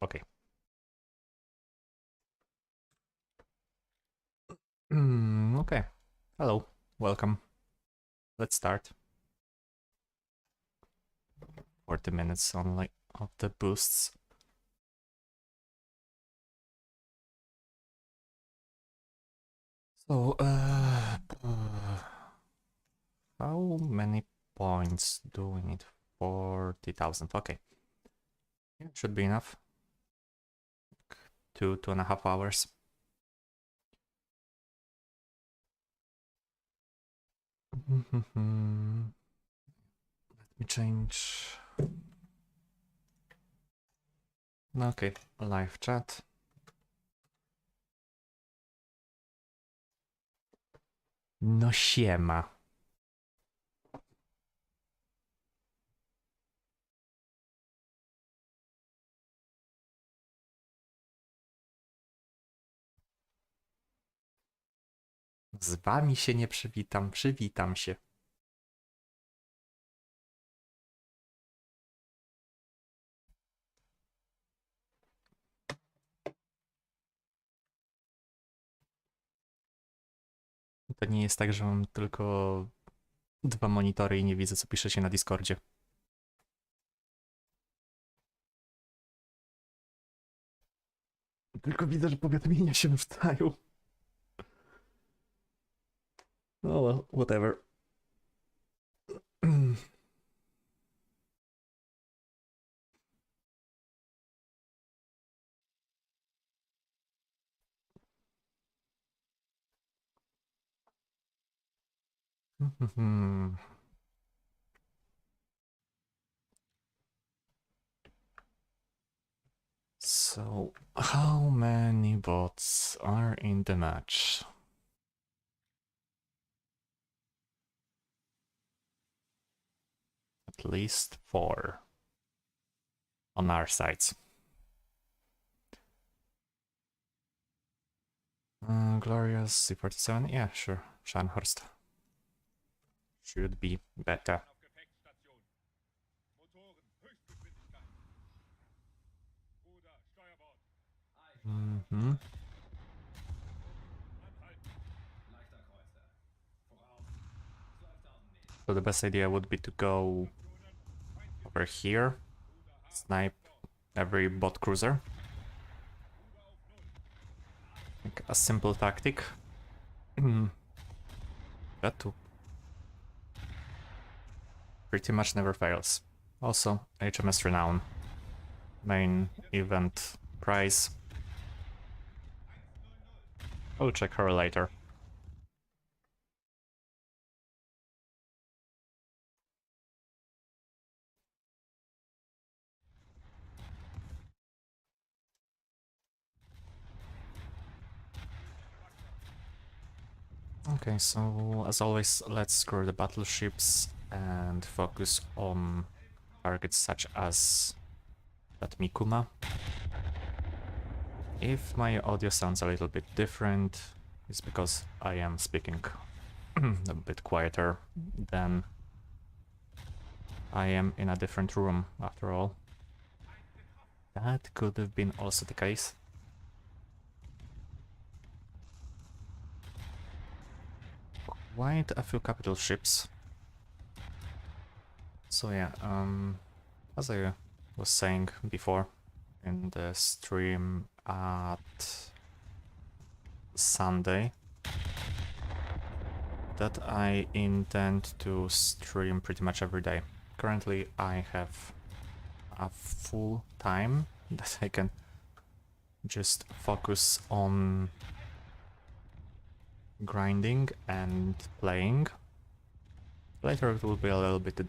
Okay. Okay. Hello. Welcome. Let's start. 40 minutes only of the boosts. So, how many points do we need? 40,000. Okay. Yeah, should be enough. 2.5 hours. Let me change. Okay, live chat. No siema. Z wami się nie przywitam, przywitam się. To nie jest tak, że mam tylko 2 monitory i nie widzę, co pisze się na Discordzie. Tylko widzę, że powiadomienia się wrzucają. Oh well, whatever. So, how many bots are in the match? At least 4 on our sides. Glorious C47, yeah, sure. Scharnhorst should be better. So the best idea would be to go over here, snipe every bot cruiser. Like a simple tactic. That too pretty much never fails. Also, HMS Renown. Main event prize. I'll check her later. Okay, so as always, let's screw the battleships and focus on targets such as that Mikuma. If my audio sounds a little bit different, it's because I am speaking a bit quieter than I am in a different room, after all. That could have been also the case. Quite a few capital ships. So yeah, as I was saying before in the stream at Sunday, that I intend to stream pretty much every day. Currently I have a full time that I can just focus on grinding and playing. Later it will be a little bit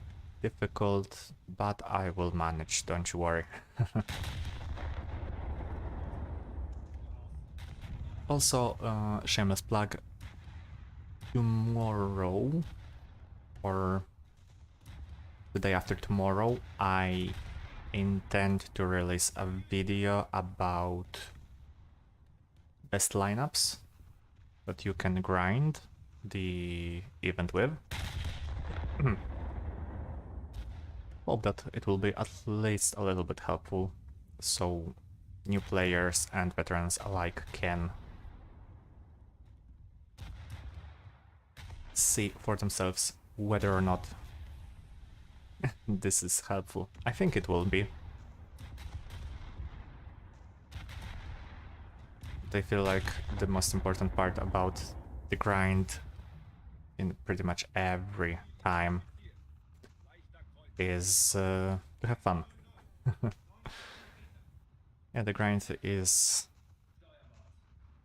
difficult, but I will manage, don't you worry. Also, shameless plug, tomorrow, or the day after tomorrow, I intend to release a video about best lineups that you can grind the event with. Hope that it will be at least a little bit helpful. So new players and veterans alike can see for themselves whether or not this is helpful. I think it will be. I feel like the most important part about the grind in pretty much every time is to have fun. Yeah, the grind is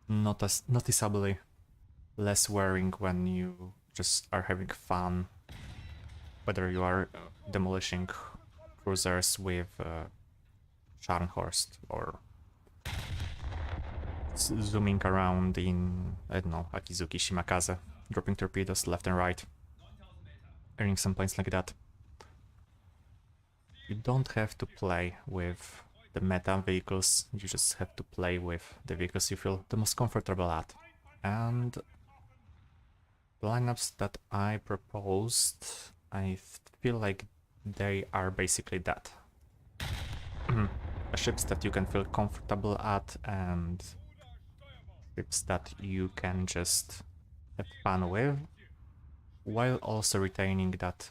not as noticeably less wearing when you just are having fun, whether you are demolishing cruisers with Scharnhorst or zooming around in, I don't know, Akizuki Shimakaze, dropping torpedoes left and right, earning some points like that. You don't have to play with the meta vehicles, you just have to play with the vehicles you feel the most comfortable at. And the lineups that I proposed, I feel like they are basically that. Ships that you can feel comfortable at and ships that you can just have fun with, while also retaining that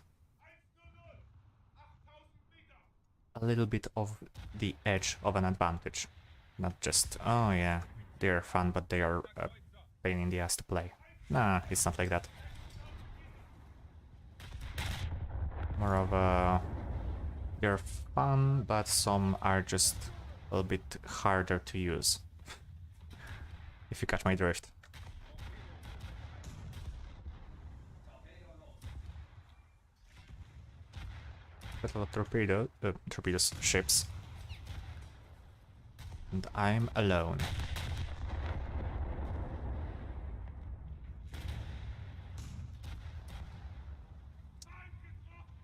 a little bit of the edge of an advantage. Not just, oh yeah, they're fun, but they are a pain in the ass to play. Nah, it's not like that. More of a, they're fun, but some are just a little bit harder to use. If you catch my drift. Battle of torpedoes, ships. And I'm alone.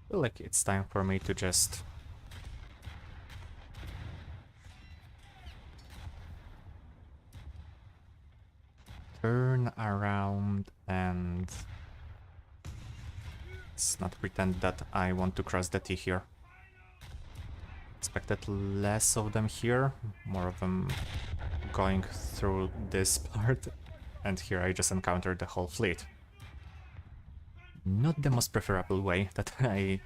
I feel like it's time for me to just turn around and let's not pretend that I want to cross the T here. Expected less of them here, more of them going through this part, and here I just encountered the whole fleet. Not the most preferable way that I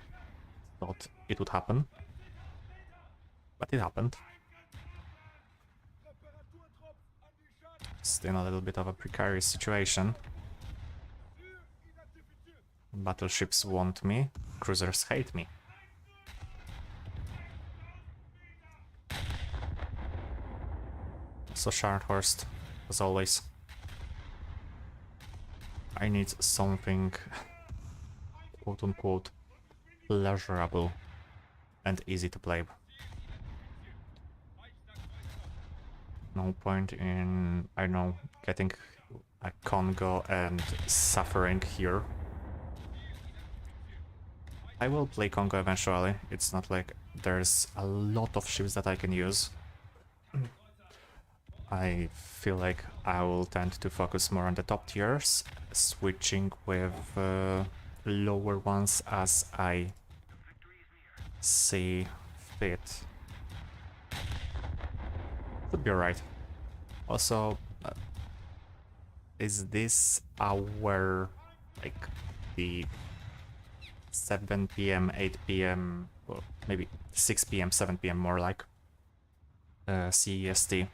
thought it would happen, but it happened. Still a little bit of a precarious situation. Battleships want me, cruisers hate me. So Scharnhorst, as always. I need something quote-unquote pleasurable and easy to play. No point in, I don't know, getting a Congo and suffering here. I will play Congo eventually, it's not like there's a lot of ships that I can use. I feel like I will tend to focus more on the top tiers, switching with lower ones as I see fit. Could be alright. Also, is this our, like, the 7 PM, 8 PM, well, maybe 6 PM, 7 PM more like, CEST?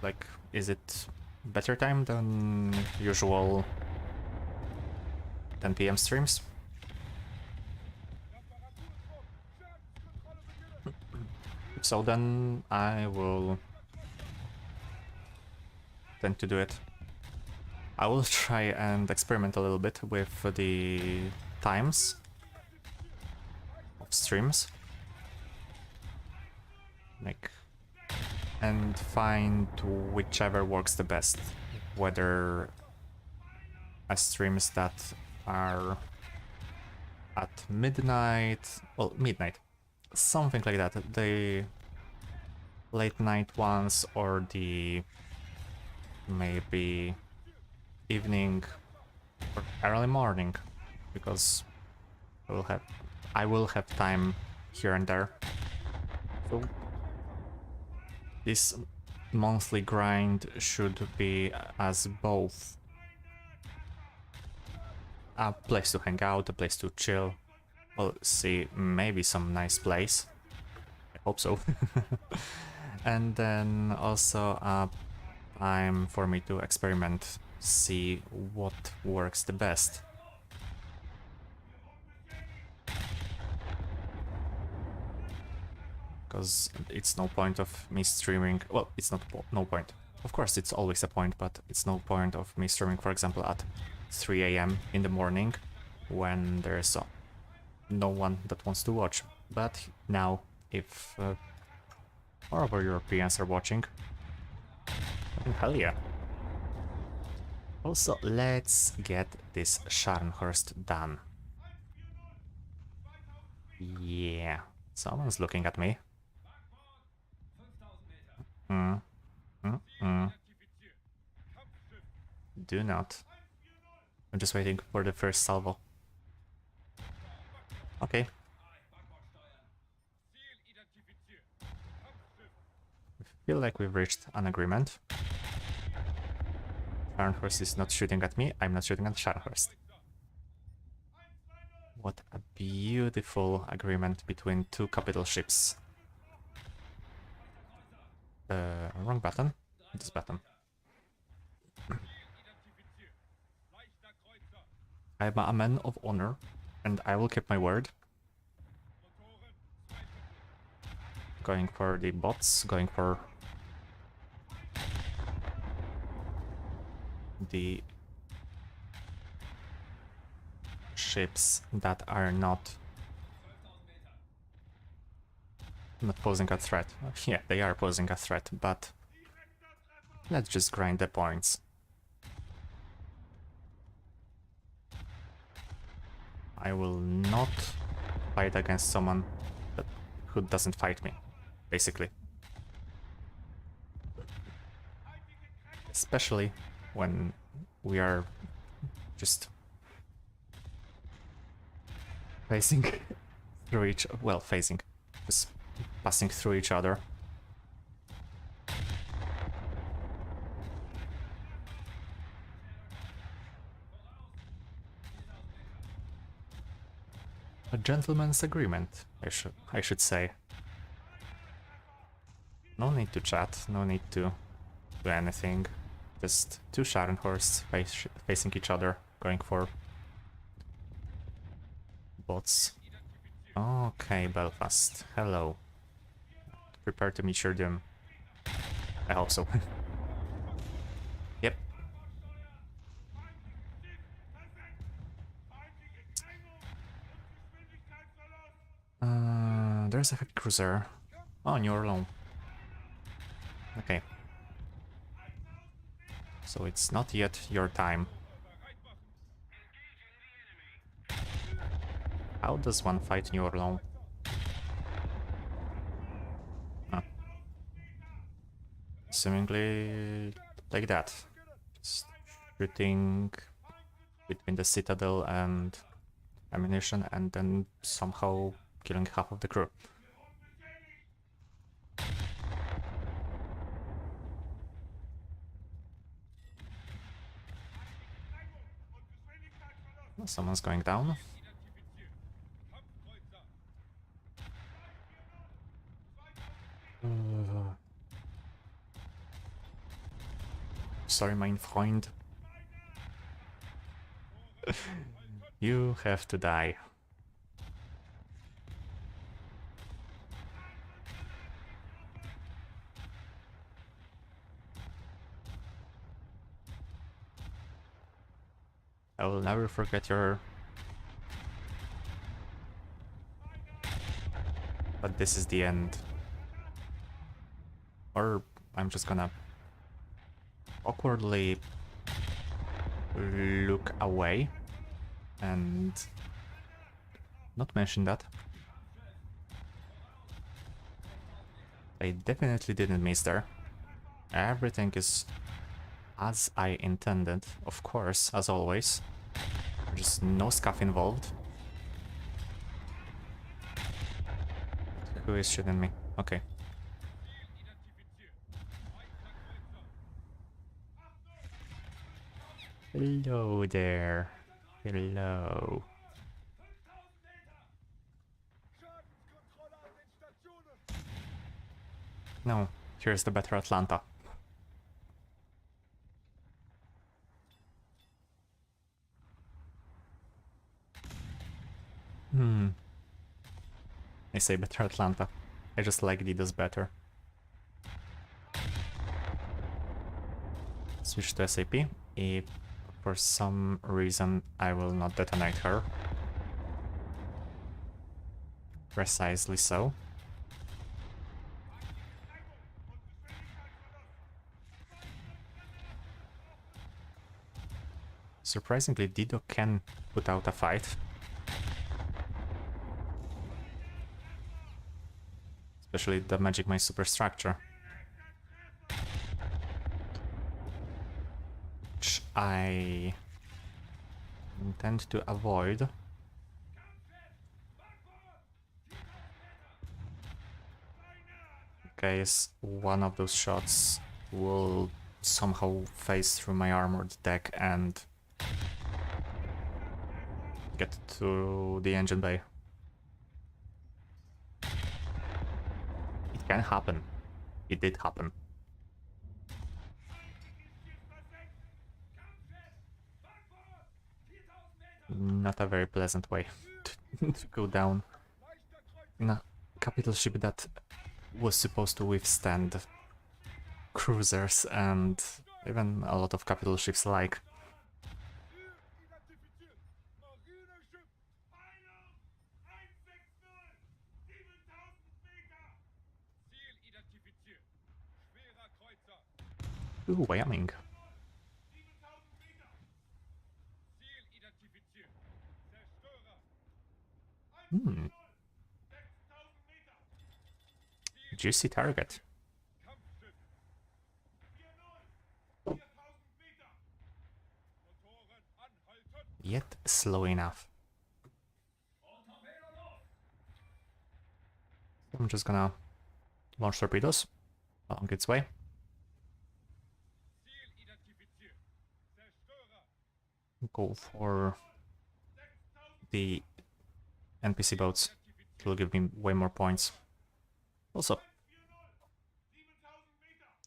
Like, is it better time than usual 10 PM streams? If so, then I will tend to do it. I will try and experiment a little bit with the times of streams. Like, and find whichever works the best. Whether streams that are at midnight, well, midnight, something like that, the late night ones or the maybe evening or early morning, because I will have time here and there. So this monthly grind should be as both a place to hang out, a place to chill. We'll see, maybe some nice place. I hope so. And then also a time for me to experiment, see what works the best. Because it's no point of me streaming, well, it's not no point. Of course, it's always a point, but it's no point of me streaming, for example, at 3 AM in the morning when there's no one that wants to watch. But now, if more of our Europeans are watching, then hell yeah. Also, let's get this Scharnhorst done. Yeah, someone's looking at me. Do not. I'm just waiting for the first salvo. Okay. I feel like we've reached an agreement. Scharnhorst is not shooting at me, I'm not shooting at Scharnhorst. What a beautiful agreement between two capital ships. Wrong button. This button. I'm a man of honor, and I will keep my word. Going for the bots, going for the ships that are not posing a threat. Yeah, they are posing a threat, but let's just grind the points. I will not fight against someone who doesn't fight me, basically. Especially when we are just facing through each... well, facing. Just passing through each other. A gentleman's agreement, I should say. No need to chat, no need to do anything. Just two Scharnhorsts facing each other, going for bots. Okay, Belfast, hello. Prepare to meet your doom. I hope so. Yep. There's a heavy cruiser. Oh, and you're alone. Okay. So it's not yet your time. How does one fight New Orleans? Huh. Seemingly like that. Just shooting between the citadel and ammunition and then somehow killing half of the crew. Someone's going down. Sorry, mein Freund. You have to die. I will never forget your... But this is the end. Or I'm just gonna awkwardly look away and not mention that. I definitely didn't miss there. Everything is as I intended, of course, as always. Just no scuff involved. Who is shooting me? Okay. Hello there. Hello. No, here's the better Atlanta. I say better Atlanta. I just like Didos better. Switch to SAP. If for some reason I will not detonate her. Precisely so. Surprisingly, Dido can put out a fight. Especially damaging my superstructure. Which I intend to avoid. In case one of those shots will somehow phase through my armored deck and get to the engine bay. It can happen. It did happen. Not a very pleasant way to go down in a capital ship that was supposed to withstand cruisers and even a lot of capital ships like. Ooh, Wyoming. Juicy target. Yet slow enough. I'm just gonna launch torpedoes along its way. Go for the NPC boats. It will give me way more points. Also,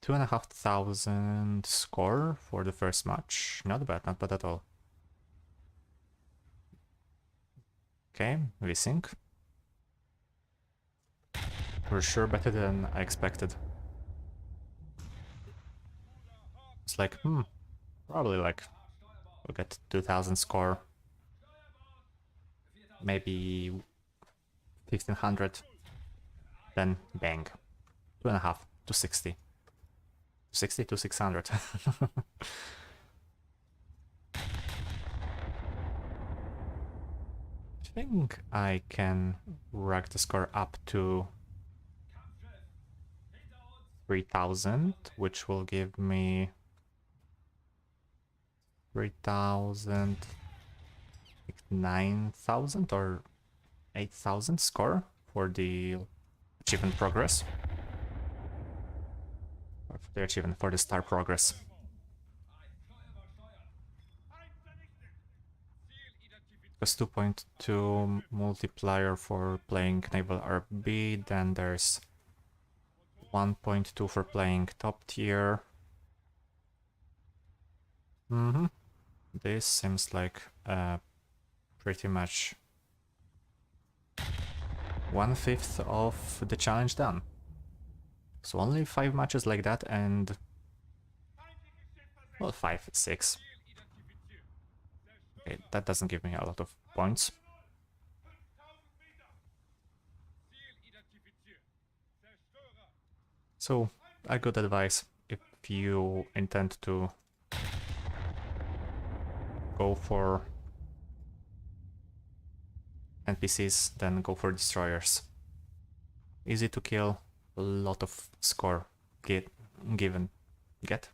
2,500 score for the first match. Not bad at all. Okay, V-Sync. For sure better than I expected. It's like, probably like, we'll get 2,000 score. Maybe 1,500. Then bang. 2.5 to 60. 60 to 600. I think I can rack the score up to 3,000, which will give me 3,000, 9,000 or 8,000 score for the achievement progress. Or for the achievement for the star progress. Because 2.2 multiplier for playing Naval RB, then there's 1.2 for playing top tier. This seems like pretty much 1/5 of the challenge done. So only 5 matches like that and... well, 5, 6. Okay, that doesn't give me a lot of points. So, a good advice if you intend to go for NPCs, then go for destroyers. Easy to kill, a lot of score given. Got.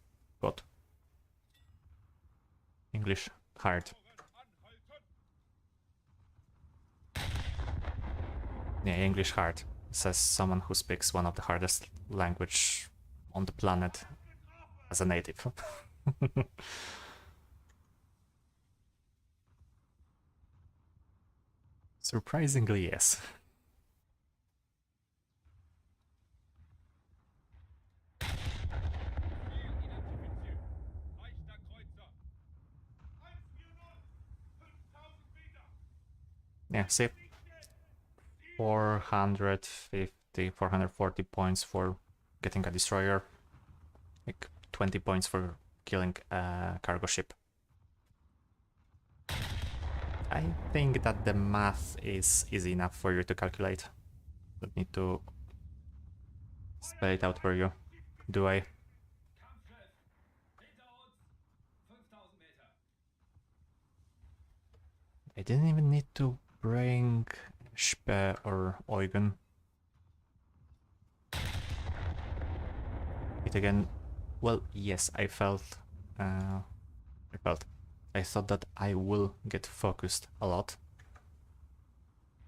English, hard. Yeah, English hard. Says someone who speaks one of the hardest language on the planet as a native. Surprisingly, yes. Yeah, see, 450, 440 points for getting a destroyer, like 20 points for killing a cargo ship. I think that the math is easy enough for you to calculate. Don't need to spell it out for you, do I? I didn't even need to bring Spe or Eugen. It again, well, yes, I thought that I will get focused a lot.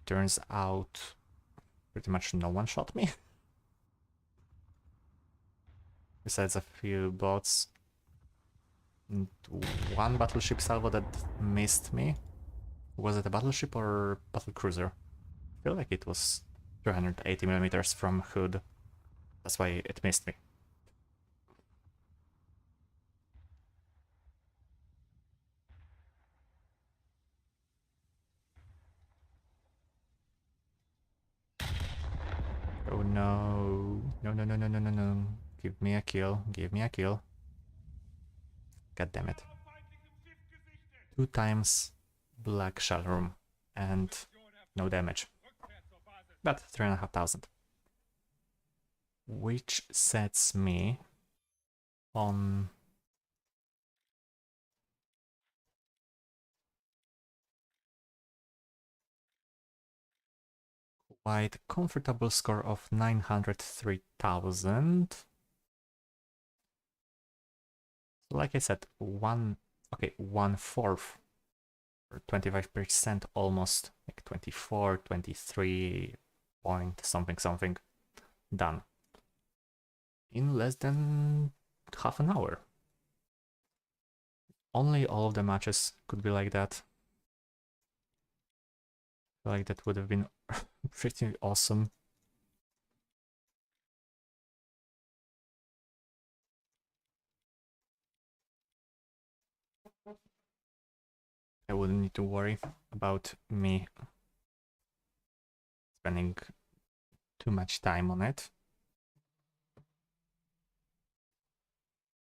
Turns out pretty much no one shot me. Besides a few bots. And one battleship salvo that missed me. Was it a battleship or battle cruiser? I feel like it was 380 millimeters from hood. That's why it missed me. Oh no. No, no, no, no, no, no, no. Give me a kill. Give me a kill. God damn it. 2 times black shell room and no damage. But 3,500. Which sets me on quite comfortable score of 903,000. Like I said, one fourth or 25% almost, like 24, 23 point something done in less than half an hour. Only all of the matches could be like that. Like that would have been pretty awesome. I wouldn't need to worry about me spending too much time on it.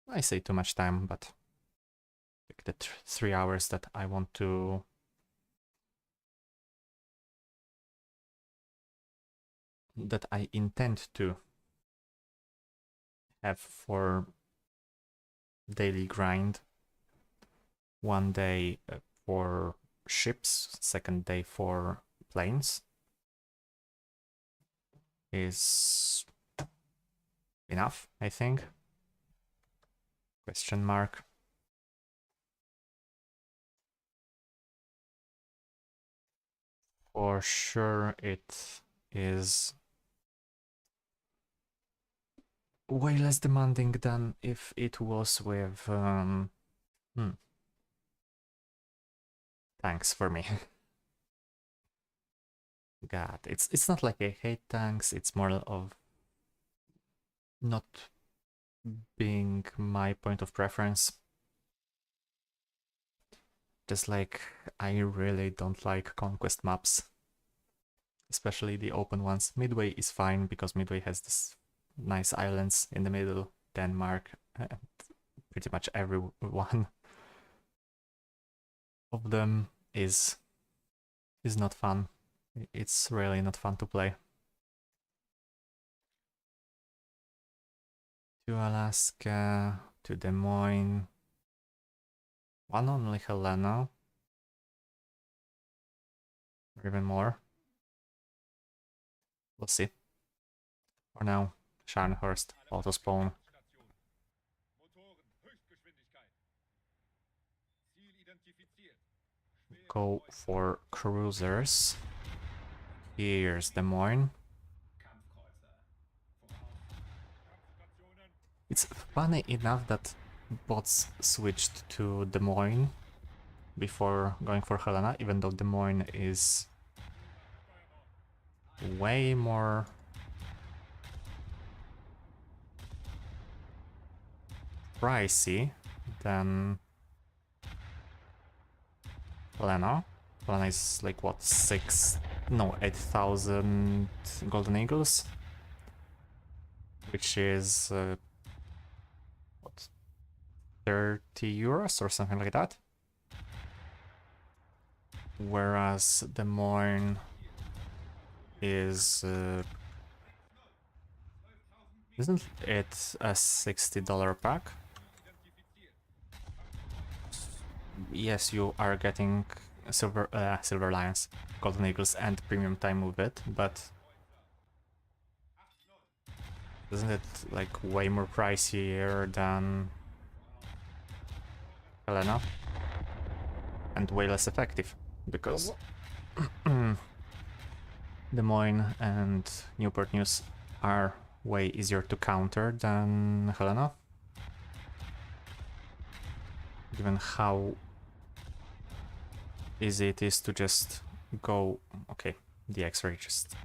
I say too much time, but like the 3 hours that I want to that I intend to have for daily grind. One day for ships, second day for planes is enough, I think. Question mark. For sure it is way less demanding than if it was with tanks for me. God, it's not like I hate tanks, it's more of not being my point of preference. Just like I really don't like conquest maps, especially the open ones. Midway is fine because Midway has this nice islands in the middle, Denmark, and pretty much every one of them is not fun. It's really not fun to play. To Alaska, to Des Moines, one only Helena, or even more. We'll see. For now, Scharnhorst, auto spawn. Go for cruisers. Here's Des Moines. funny enough that bots switched to Des Moines before going for Helena, even though Des Moines is way more pricey than Helena. Helena is like what, 8,000 Golden Eagles, which is what, 30 euros or something like that. Whereas Des Moines is isn't it a $60 pack? Yes, you are getting Silver Lions, Golden Eagles, and premium time with it, but isn't it like way more pricier than Helena? And way less effective, because Des Moines and Newport News are way easier to counter than Helena. Given how easy it is to just go, okay, the X-ray just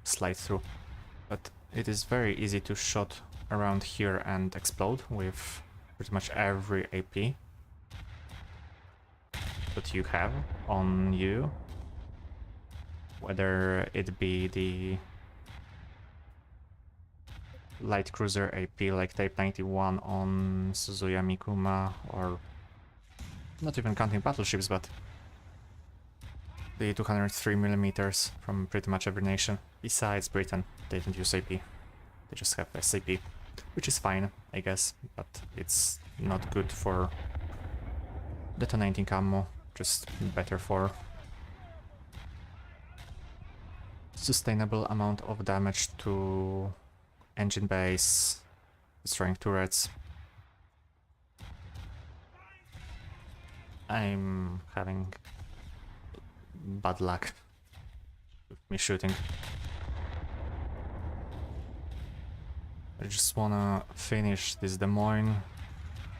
slide through, but it is very easy to shot around here and explode with pretty much every AP that you have on you, whether it be the light cruiser AP like Type 91 on Suzuya Mikuma, or not even counting battleships, but the 203mm from pretty much every nation, besides Britain. They don't use AP, they just have SAP, which is fine, I guess, but it's not good for detonating ammo, just better for sustainable amount of damage to engine base, destroying turrets. I'm having bad luck with me shooting. I just wanna finish this Des Moines,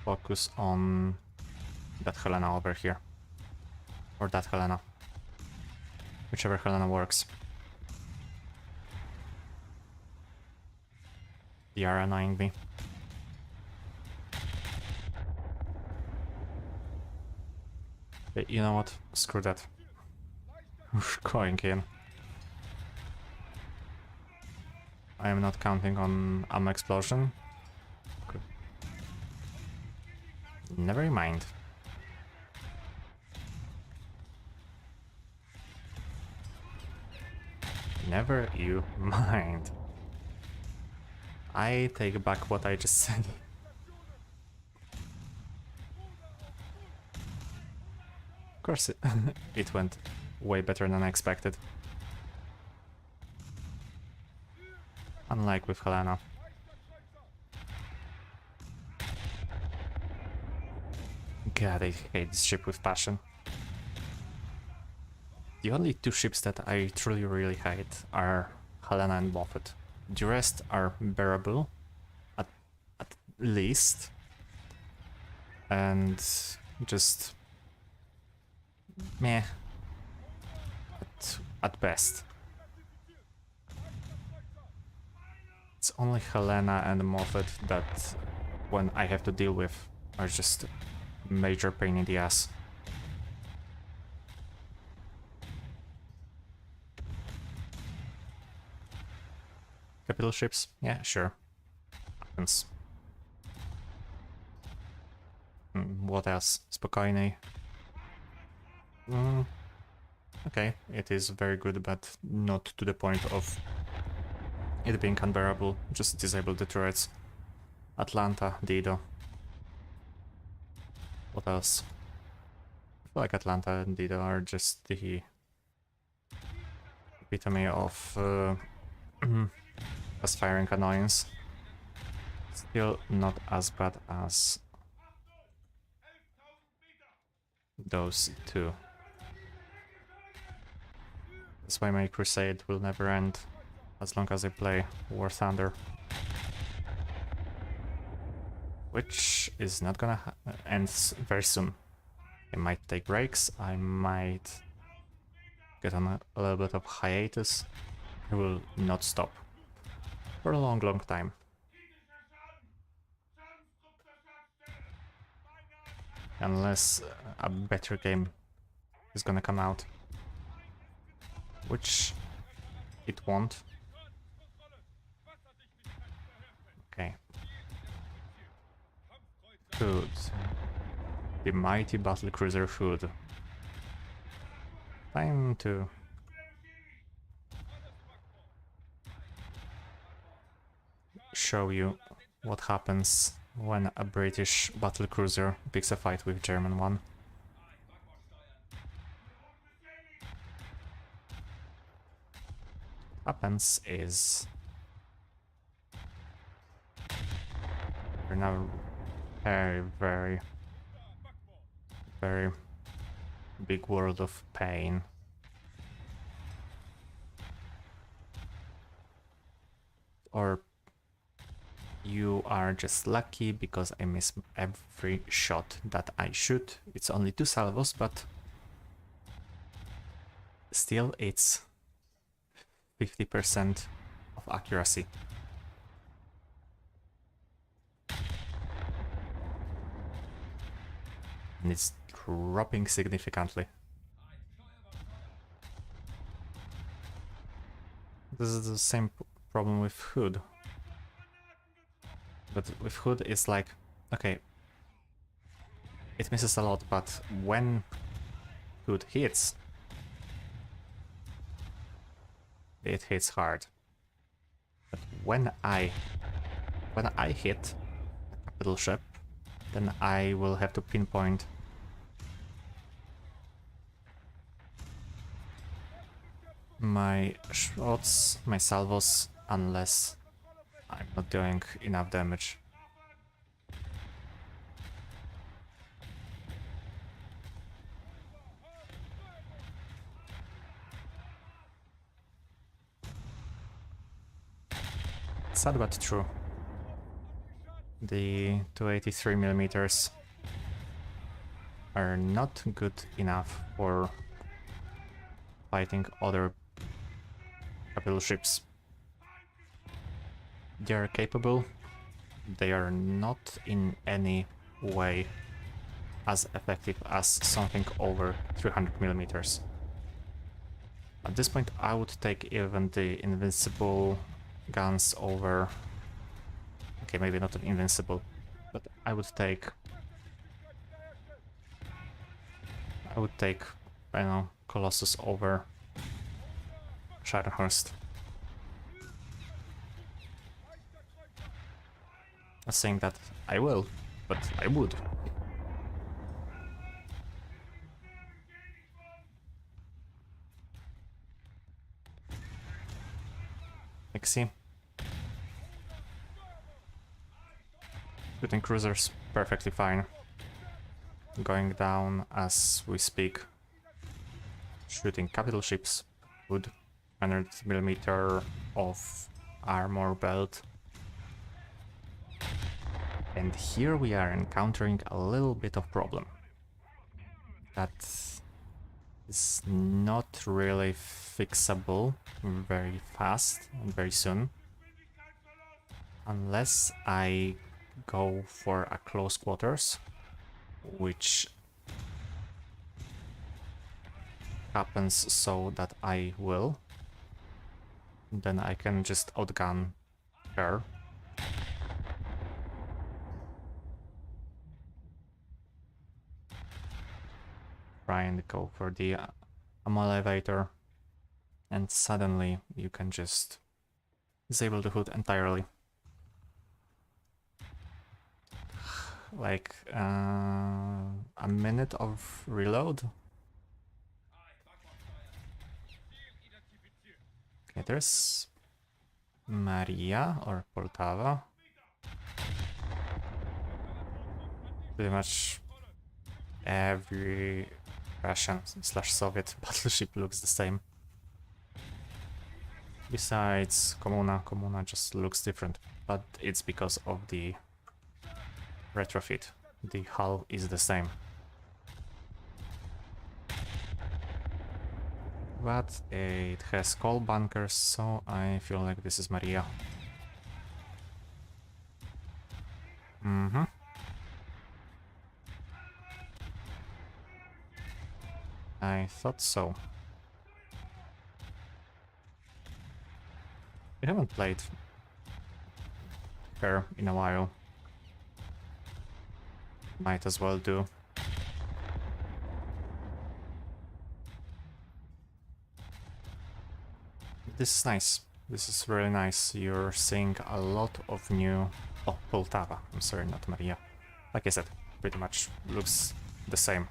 focus on that Helena over here. Or that Helena. Whichever Helena works. They are annoying me. But you know what? Screw that. We're going in. I am not counting on ammo explosion. Good. Never mind. Never you mind. I take back what I just said. Of course it went way better than I expected. Unlike with Helena. God, I hate this ship with passion. The only two ships that I truly really hate are Helena and Moffat. The rest are bearable, at least, and just meh at best. It's only Helena and Moffat that, when I have to deal with, are just major pain in the ass. Capital ships? Yeah, sure. Happens. What else? Spokojny. Okay, it is very good, but not to the point of it being unbearable. Just disable the turrets. Atlanta, Dido. What else? I feel like Atlanta and Dido are just the epitome of as firing annoyance. Still not as bad as those two. That's why my crusade will never end as long as I play War Thunder. which is not gonna end very soon. I might take breaks, I might get on a little bit of hiatus. I will not stop for a long, long time. Unless a better game is gonna come out. Which it won't. Okay. Food. The mighty battlecruiser food. Time to show you what happens when a British battlecruiser picks a fight with German one. What happens is we're now very, very, very big world of pain. Or you are just lucky because I miss every shot that I shoot. It's only 2 salvos, but still it's 50% of accuracy. And it's dropping significantly. This is the same problem with Hood. But with Hood it's like, okay, it misses a lot, but when Hood hits, it hits hard. But when I hit a capital ship, then I will have to pinpoint my shots, my salvos, unless I'm not doing enough damage. Sad but true. The 283mm are not good enough for fighting other capital ships. They are capable, they are not in any way as effective as something over 300mm. At this point I would take even the invincible guns over... Okay, maybe not invincible, but I would take, I don't know, Colossus over Scharnhorst. Not saying that I will, but I would. Nixie. Shooting cruisers perfectly fine. Going down as we speak. Shooting capital ships. Good. 100mm of armor belt. And here we are encountering a little bit of problem. That is not really fixable very fast and very soon. Unless I go for a close quarters, which happens so that I will. Then I can just outgun her. Try and go for the ammo elevator, and suddenly you can just disable the hood entirely. Like a minute of reload. Okay, there's Maria or Poltava. Pretty much every Russian/Soviet battleship looks the same. Besides Komuna just looks different, but it's because of the retrofit. The hull is the same. But it has coal bunkers, so I feel like this is Maria. I thought so. We haven't played her in a while. Might as well do. This is nice. This is really nice. You're seeing a lot of new... Oh, Poltava. I'm sorry, not Maria. Like I said, pretty much looks the same.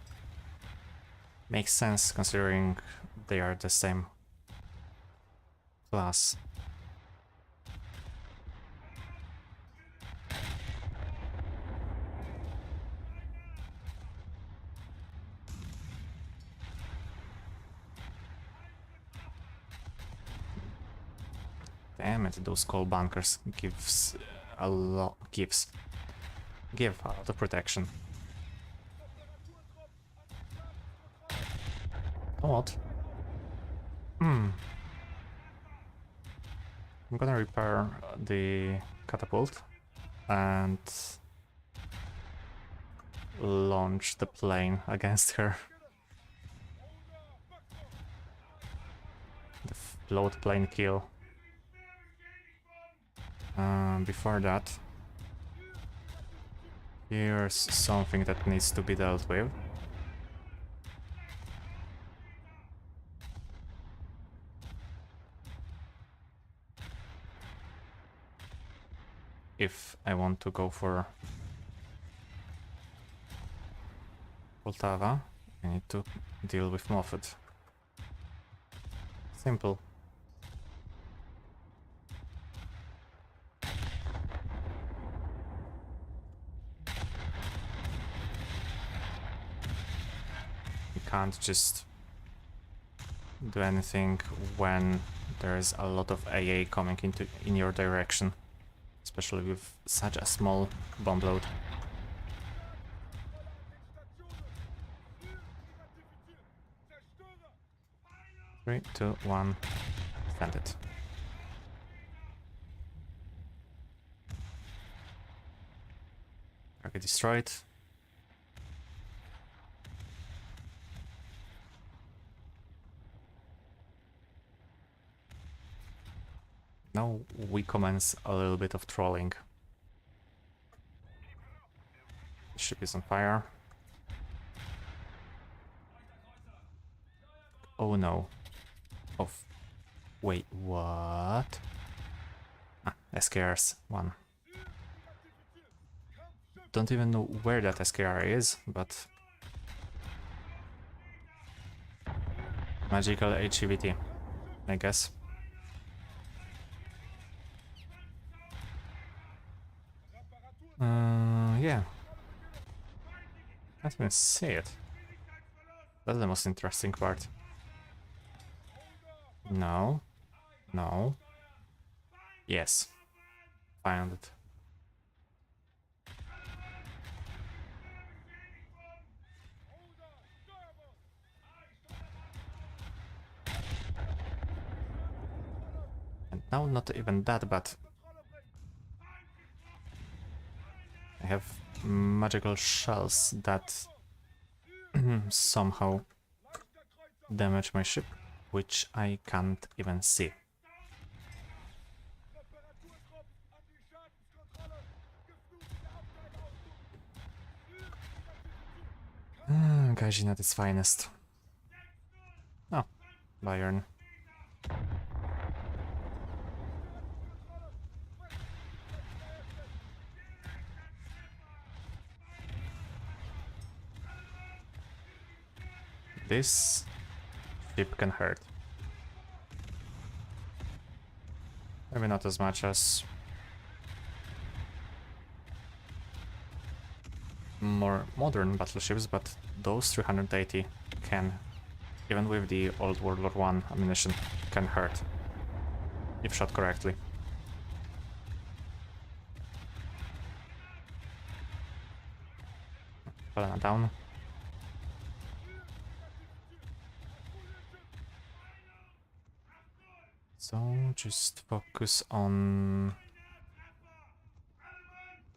Makes sense considering they are the same class. Damn it, those coal bunkers give a lot of protection. What? I'm gonna repair the catapult and launch the plane against her. The float plane kill. Before that, here's something that needs to be dealt with. If I want to go for Poltava, I need to deal with Moffat. Simple. You can't just do anything when there's a lot of AA coming in your direction, especially with such a small bomb load. 3, 2, 1, send it. Target destroyed. Now we commence a little bit of trolling. The ship is on fire. Oh no. Oh, wait, what? Ah, SKR's one. Don't even know where that SKR is, but... Magical HEVT, I guess. Yeah. Let me see it. That's the most interesting part. No. No. Yes. Found it. And now not even that, but I have magical shells that somehow damage my ship, which I can't even see. Gaijin at its finest. Oh, Bayern. This ship can hurt. Maybe not as much as more modern battleships, but those 380 can, even with the old World War I ammunition, can hurt if shot correctly. Helena down. So just focus on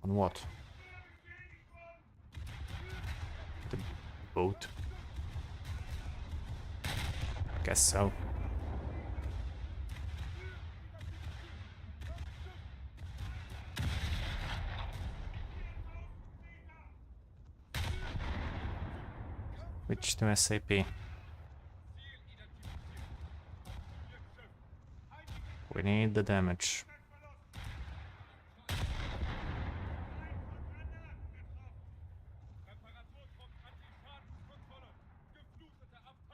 what? The boat. Guess so. Switch to SAP. We need the damage.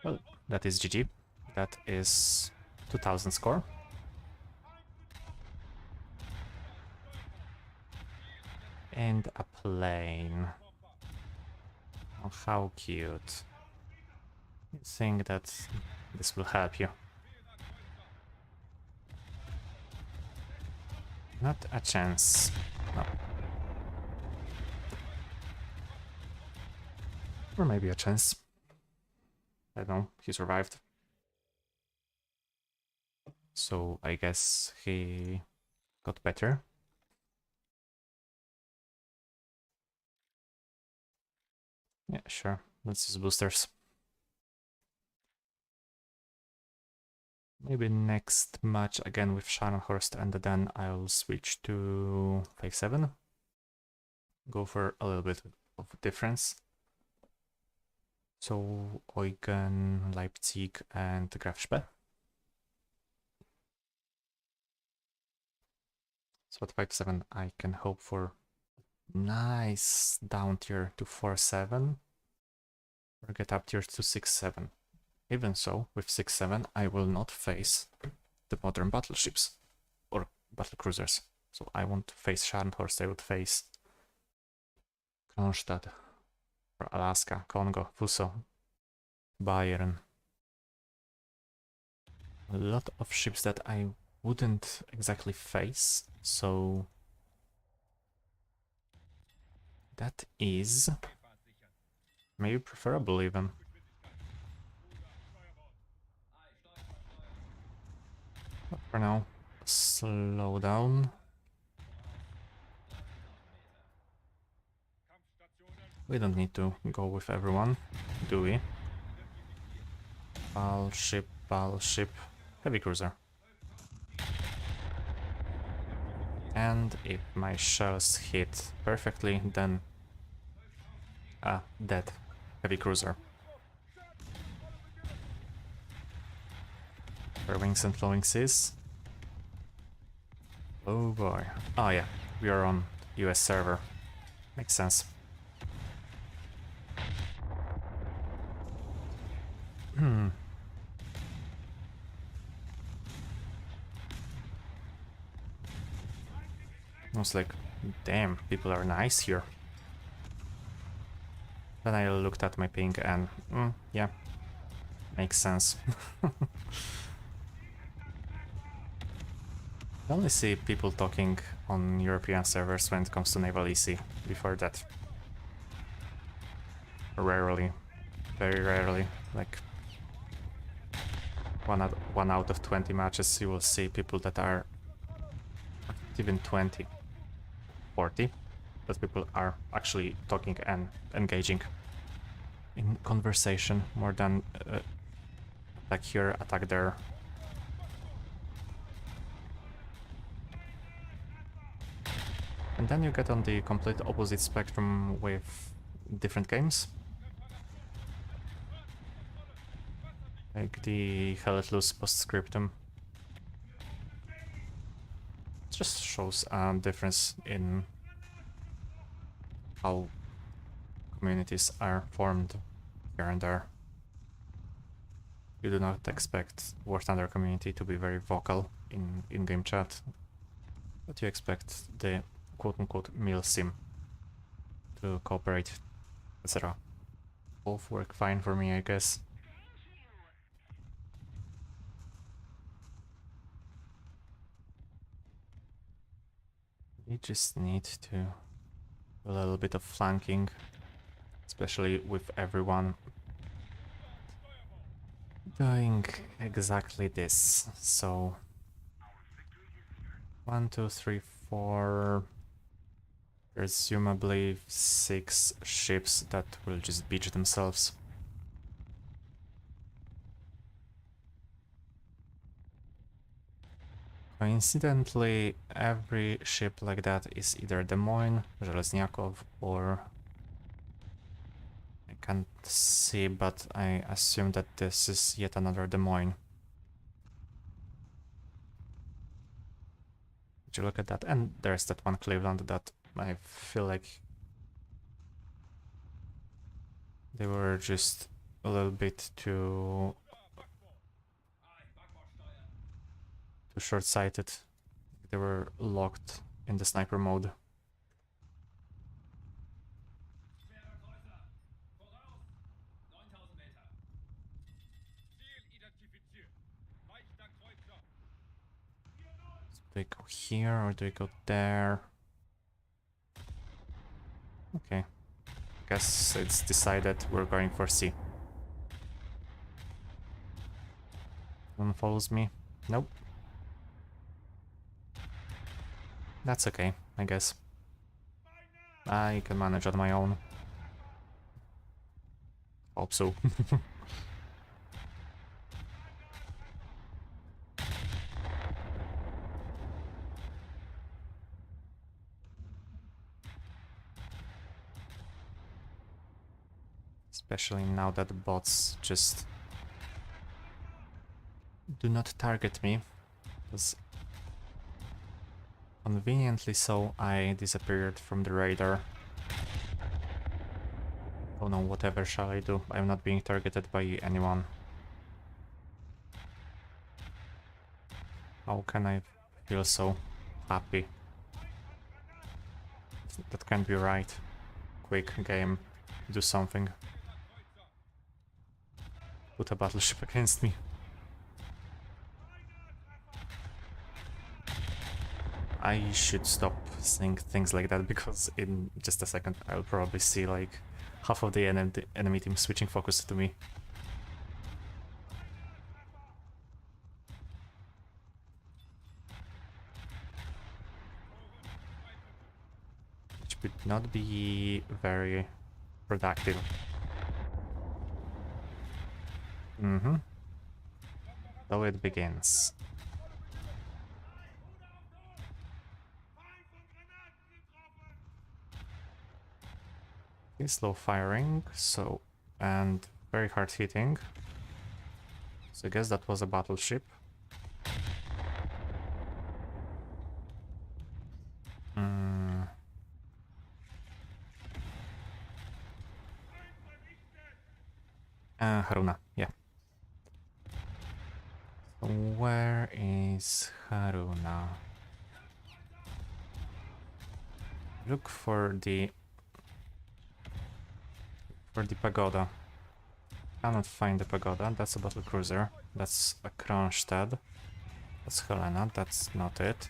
Well, that is GG. That is 2000 score. And a plane. Oh, how cute. You think that this will help you? Not a chance. No. Or maybe a chance. I don't know, he survived. So I guess he got better. Yeah, sure. Let's use boosters. Maybe next match again with Scharnhorst, and then I'll switch to 5-7. Go for a little bit of difference. So Eugen, Leipzig, and Graf Spee. So at 5-7 I can hope for nice down tier to 4-7 or get up tier to 6-7. Even so, with 6-7 I will not face the modern battleships or battle cruisers. So I won't face Scharnhorst, I would face Kronstadt or Alaska, Congo, Fuso, Bayern. A lot of ships that I wouldn't exactly face, so that is maybe preferable even. But for now, slow down. We don't need to go with everyone, do we? Battleship, heavy cruiser. And if my shells hit perfectly, then dead heavy cruiser. For wings and flowing seas. Oh boy. Oh yeah, we are on US server. Makes sense. I was like, damn, people are nice here. Then I looked at my ping and, yeah, makes sense. I only see people talking on European servers when it comes to Naval EC. Before that, rarely, very rarely, like 1 out of 20 matches you will see people that are even 20, 40, that people are actually talking and engaging in conversation more than attack here, attack there. And then you get on the complete opposite spectrum with different games. Like the Hell Let Loose postscriptum. It just shows a difference in how communities are formed here and there. You do not expect War Thunder community to be very vocal in in-game chat, but you expect the quote-unquote milsim to cooperate, etc. Both work fine for me, I guess. We just need to do a little bit of flanking. especially with everyone doing exactly this. So 1, 2, 3, 4, presumably 6 ships that will just beach themselves. Coincidentally, every ship like that is either Des Moines, Żelezniakov, or I can't see, but I assume that this is yet another Des Moines. Would you look at that? And there's that one Cleveland that I feel like they were just a little bit too short-sighted. They were locked in the sniper mode. Do we go here or do we go there? Okay. Guess it's decided we're going for C. One follows me. Nope. That's okay, I guess. I can manage on my own. Hope so. Especially now that the bots just do not target me. Because conveniently so, I disappeared from the radar. Oh no, whatever shall I do? I'm not being targeted by anyone. How can I feel so happy? That can't be right. Quick game, do something. Put a battleship against me. I should stop saying things like that because in just a second I'll probably see like half of the enemy team switching focus to me. Which would not be very productive. So it begins. Okay, slow firing, so, and very hard hitting. So I guess that was a battleship. Haruna, yeah. So where is Haruna? Look for the pagoda. Cannot find the pagoda. That's a battle cruiser. That's a Kronstadt. That's Helena. That's not it.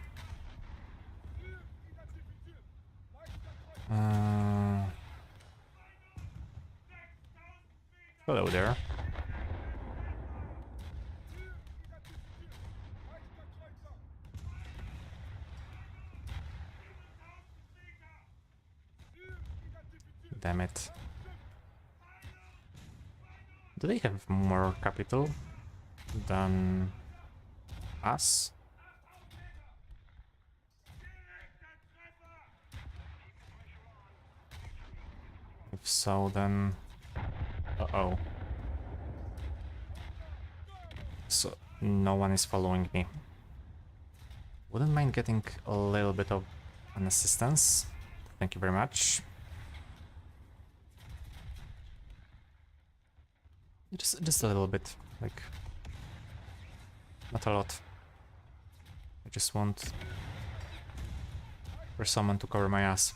Hello there. Damn it. Do they have more capital than us? If so, then... Uh-oh. So, no one is following me. Wouldn't mind getting a little bit of an assistance. Thank you very much. Just a little bit, like... Not a lot. I just want... for someone to cover my ass.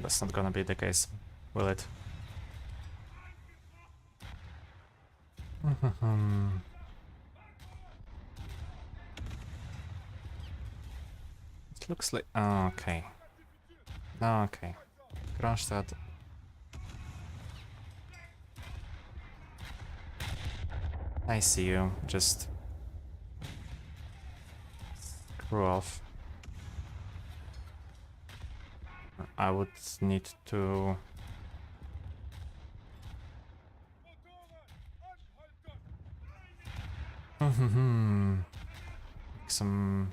That's not gonna be the case, will it? It looks like... okay. Okay. Kronstadt. I see you. Just... screw off. I would need to... some...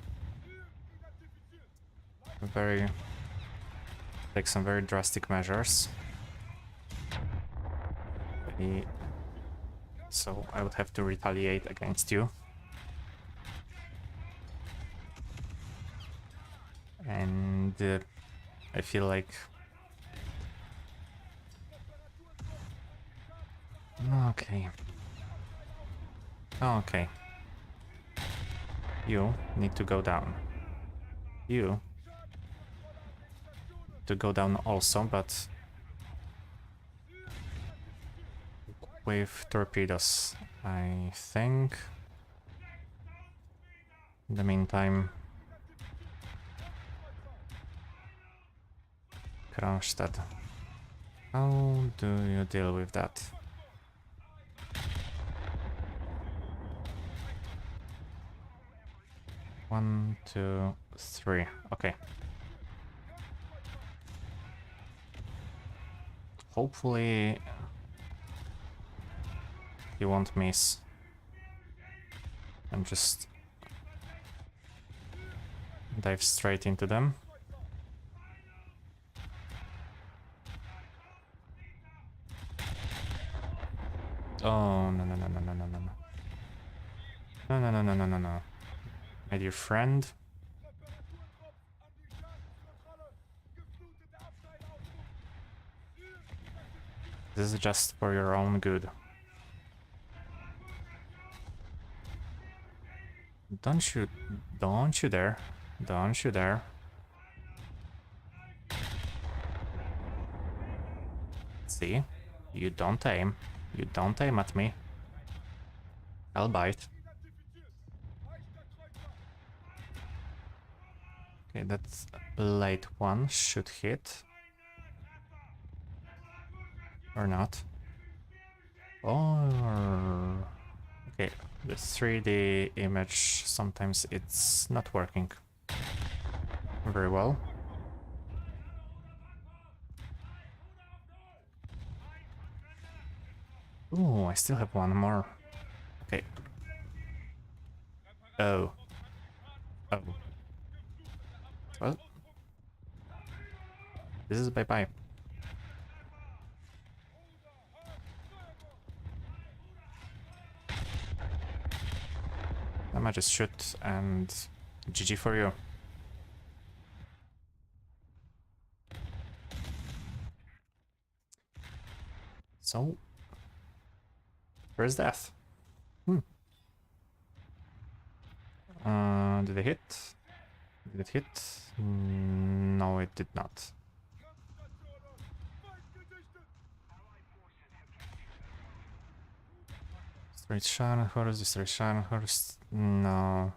very... take some very drastic measures. So I would have to retaliate against you. And I feel like... okay. Okay. You need to go down. You to go down also, but with torpedoes, I think. In the meantime, Kronstadt, how do you deal with that? One, two, three. Okay. Hopefully you won't miss and just dive straight into them. Oh, no, no, no, no, no, no, no. No, no, no, no, no, no, no. My dear friend. This is just for your own good. Don't you dare. Don't you dare. See? You don't aim. You don't aim at me. I'll bite. Okay, that's late one should hit. Or not. Or... okay, the 3D image, sometimes it's not working very well. Ooh, I still have one more. Okay. Oh. Oh. Well. This is bye-bye. I might just shoot and GG for you. So, where's death? Did it hit? Did it hit? No, it did not. Straight Scharnhorst, straight Scharnhorst. No.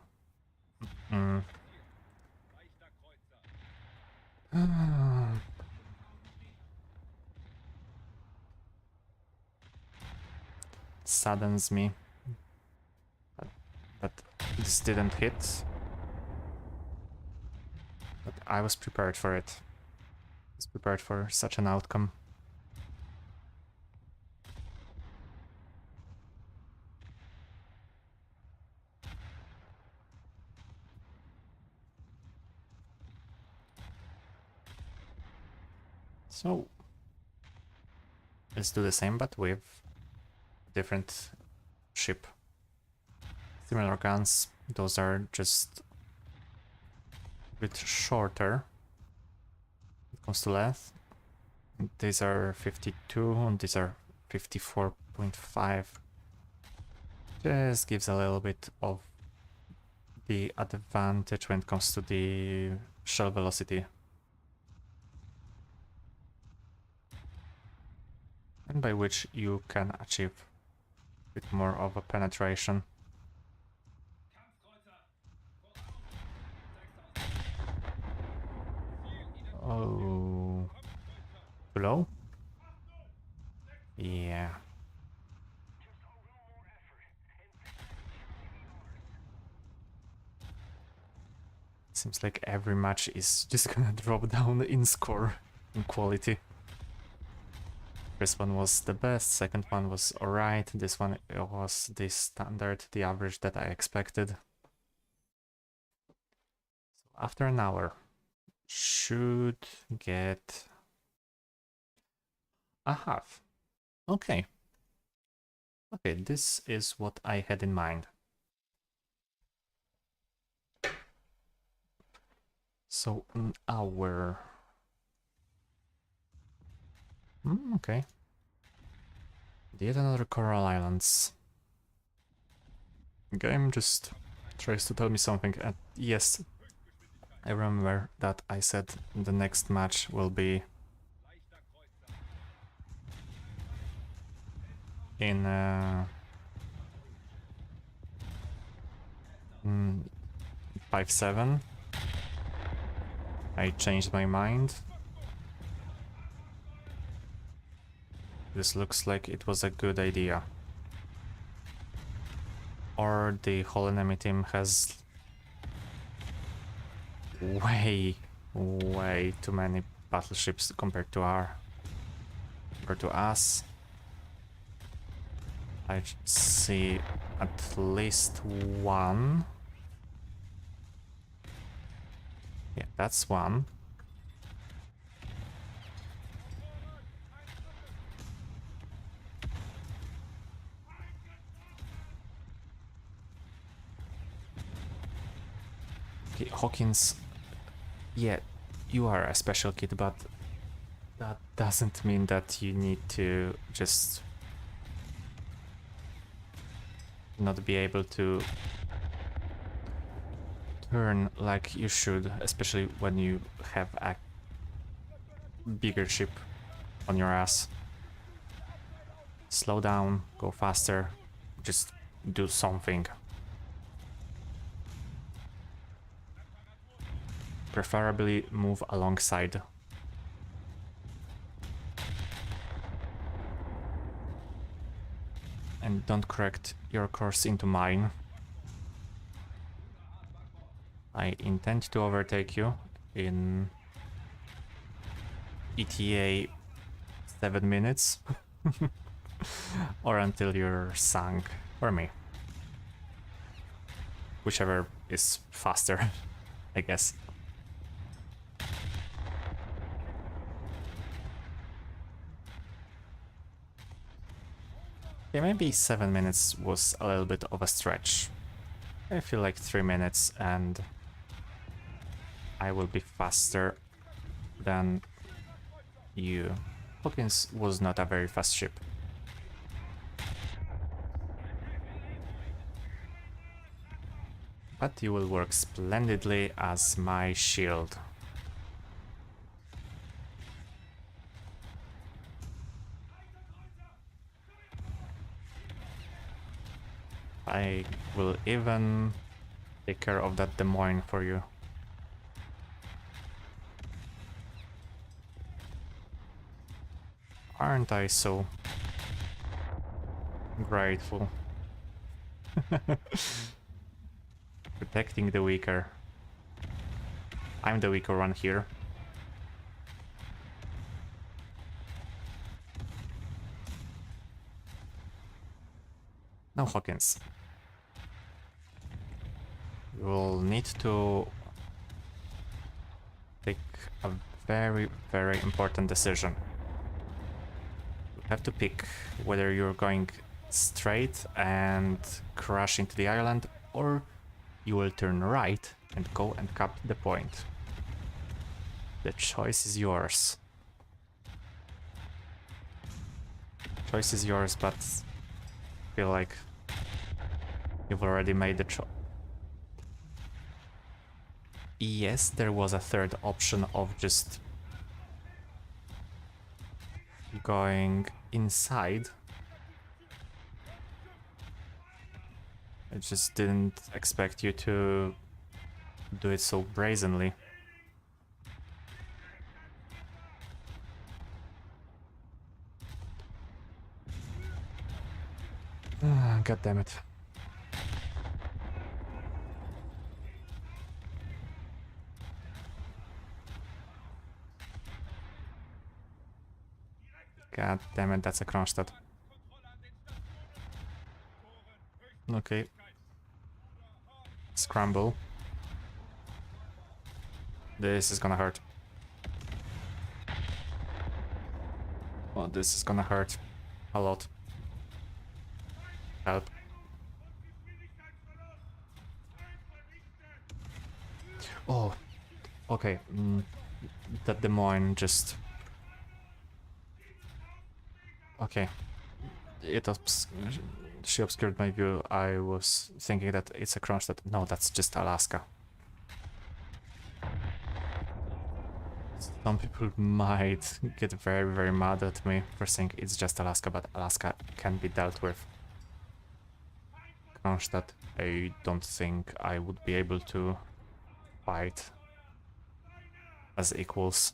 Saddens me that this didn't hit. But I was prepared for it. I was prepared for such an outcome. So let's do the same, but with different ship. Similar guns, those are just a bit shorter when it comes to length. These are 52 and these are 54.5. Just gives a little bit of the advantage when it comes to the shell velocity. And by which you can achieve a bit more of a penetration. Oh. Too low? Yeah. Seems like every match is just gonna drop down in score, in quality. First one was the best, second one was alright, this one was the standard, the average that I expected. So after an hour, should get a half. Okay. Okay, this is what I had in mind. So an hour. Okay. Yet another Coral Islands. Game just tries to tell me something. And yes, I remember that I said the next match will be in 5-7. I changed my mind. This looks like it was a good idea. Or the whole enemy team has way too many battleships compared to us. I see at least one. Yeah, that's one. Okay, Hawkins, yeah, you are a special kid, but that doesn't mean that you need to just not be able to turn like you should, especially when you have a bigger ship on your ass. Slow down, go faster, just do something. Preferably move alongside. And don't correct your course into mine. I intend to overtake you in ETA 7 minutes. Or until you're sunk, or me. Whichever is faster, I guess. Yeah, maybe 7 minutes was a little bit of a stretch. I feel like 3 minutes and I will be faster than you. Hawkins was not a very fast ship. But you will work splendidly as my shield. I will even take care of that Des Moines for you. Aren't I so grateful? Protecting the weaker. I'm the weaker one here. Now Hawkins. You will need to take a very important decision. You have to pick whether you're going straight and crash into the island, or you will turn right and go and cap the point. The choice is yours. Choice is yours, but I feel like you've already made the choice. Yes, there was a third option of just going inside. I just didn't expect you to do it so brazenly. God damn it. God damn it, that's a Kronstadt. Okay. Scramble. This is gonna hurt. Oh, this is gonna hurt a lot. Help. Oh, okay. That Des Moines just... Okay. She obscured my view. I was thinking that it's a Kronstadt. No, that's just Alaska. Some people might get very, very mad at me for saying it's just Alaska, but Alaska can be dealt with. Kronstadt, I don't think I would be able to fight as equals.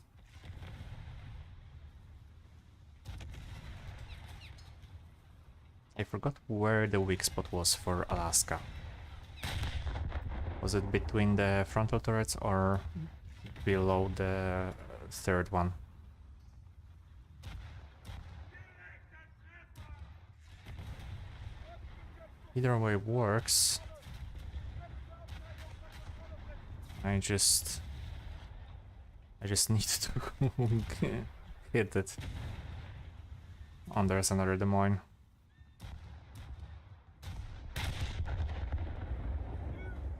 I forgot where the weak spot was for Alaska. Was it between the frontal turrets or below the third one? Either way works. I just need to hit it. Oh, there's another Des Moines.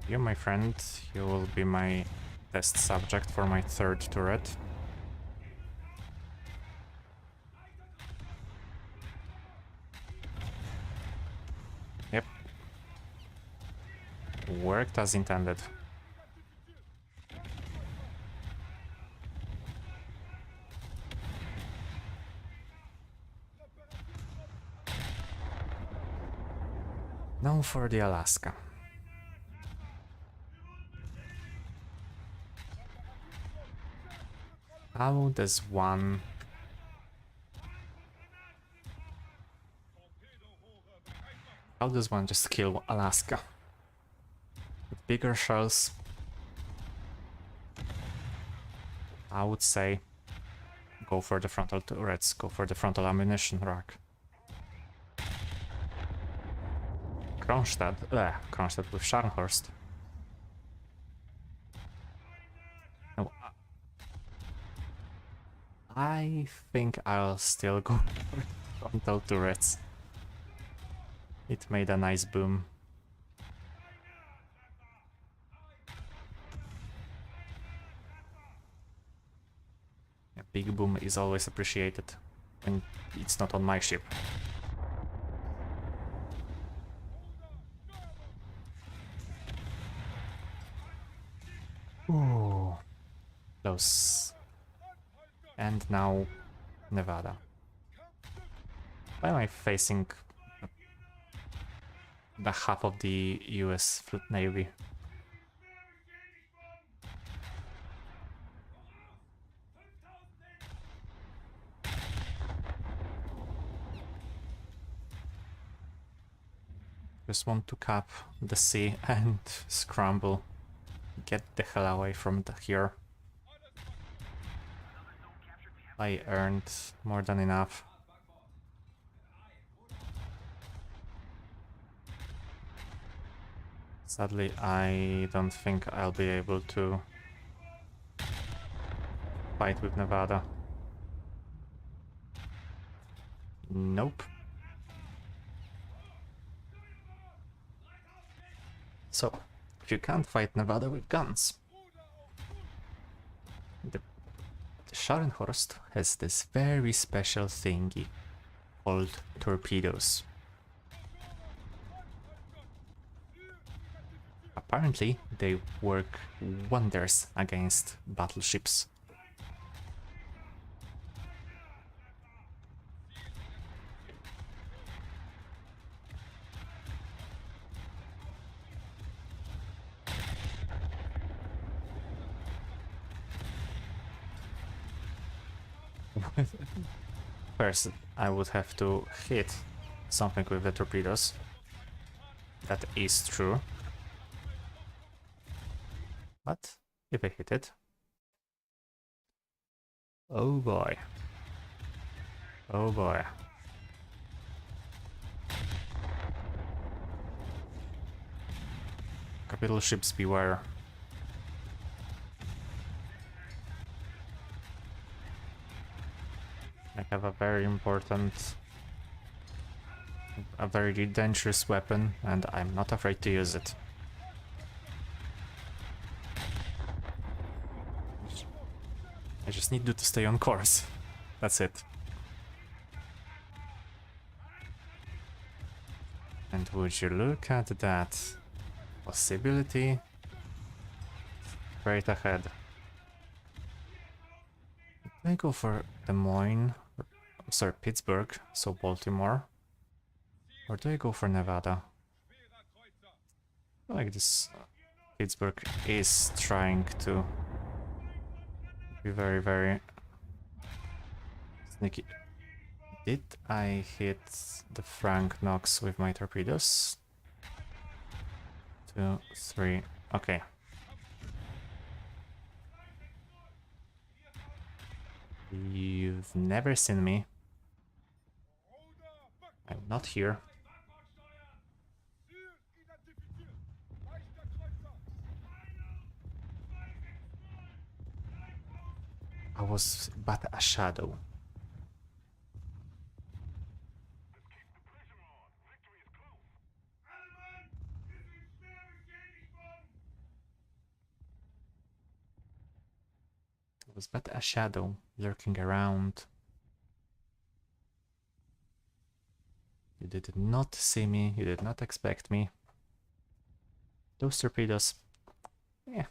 You, my friend, you will be my test subject for my third turret. Yep. Worked as intended. Now for the Alaska. How does one... How does one just kill Alaska? With bigger shells? I would say go for the frontal turrets, go for the frontal ammunition rack. Kronstadt with Scharnhorst. No, I think I'll still go for the frontal turrets. It made a nice boom. A big boom is always appreciated when it's not on my ship. Ooh, close. And now Nevada. Why am I facing the half of the US Fleet Navy? Just want to cap the sea and scramble. Get the hell away from here. I earned more than enough. Sadly, I don't think I'll be able to fight with Nevada. Nope. So, if you can't fight Nevada with guns, the Scharnhorst has this very special thingy called torpedoes. Apparently, they work wonders against battleships. First, I would have to hit something with the torpedoes. That is true. But if I hit it... Oh boy. Oh boy. Capital ships beware. I have a very important... a very dangerous weapon, and I'm not afraid to use it. I just need you to stay on course. That's it. And would you look at that possibility straight ahead. Do I go for Des Moines? Sorry, Pittsburgh, so Baltimore. Or do I go for Nevada? I like this. Pittsburgh is trying to be very, very sneaky. Did I hit the Frank Knox with my torpedoes? 2, 3, okay. You've never seen me. I'm not here. I was but a shadow. I was but a shadow lurking around. You did not see me, you did not expect me. Those torpedoes, yeah.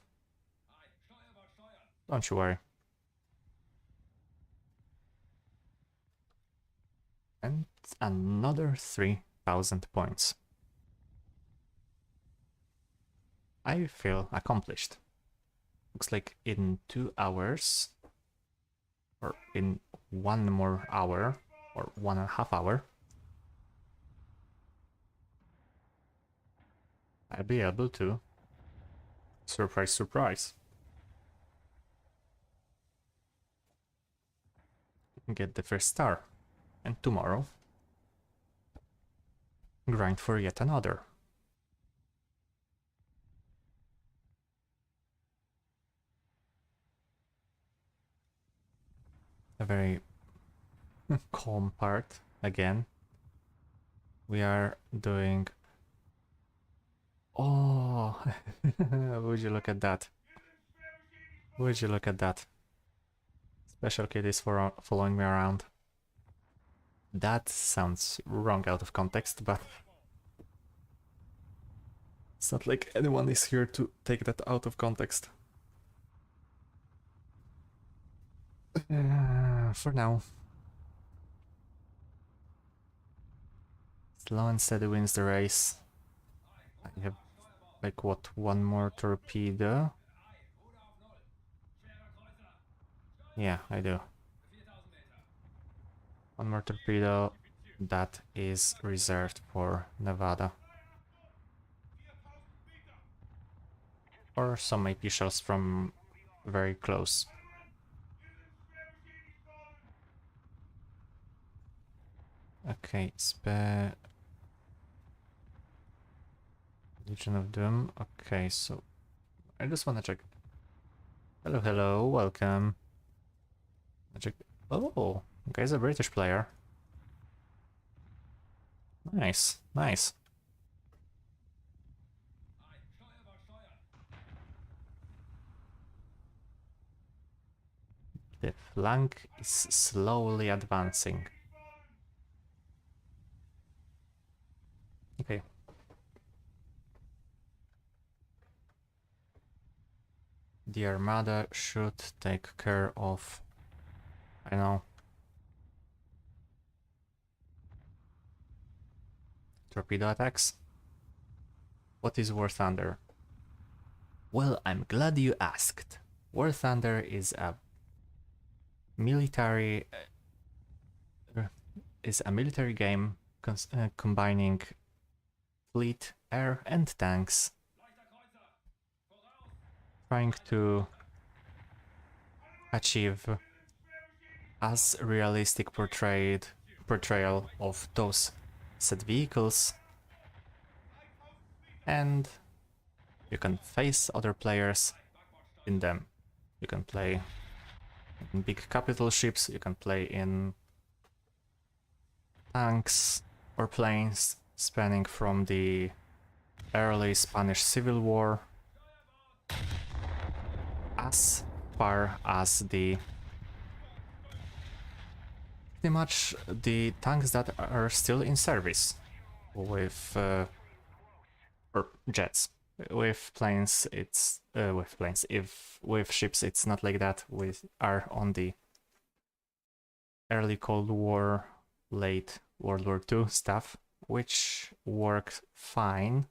Don't you worry. And another 3,000 points. I feel accomplished. Looks like in 2 hours, or in 1 more hour, or 1.5 hours, I'll be able to, surprise, surprise, get the first star. And tomorrow, grind for yet another. A very calm part again. We are doing... Oh, would you look at that? Would you look at that? Special kid is for following me around. That sounds wrong out of context, but it's not like anyone is here to take that out of context. For now. Slow and steady wins the race. I have, like, what, 1 more torpedo? Yeah, I do. 1 more torpedo that is reserved for Nevada. Or some AP shells from very close. Okay, Legion of Doom. Okay, so I just wanna check. Hello, hello, welcome. I check. Oh, guy's a British player. Nice, nice. The flank is slowly advancing. Okay. The Armada should take care of... I know. Torpedo attacks? What is War Thunder? Well, I'm glad you asked. War Thunder is a military game combining fleet, air and tanks, trying to achieve as realistic portrayal of those said vehicles, and you can face other players in them. You can play in big capital ships, you can play in tanks or planes spanning from the early Spanish Civil War as far as the pretty much the tanks that are still in service with or jets. With planes, it's with planes. If with ships, it's not like that. We are on the early Cold War, late World War II stuff, which worked fine.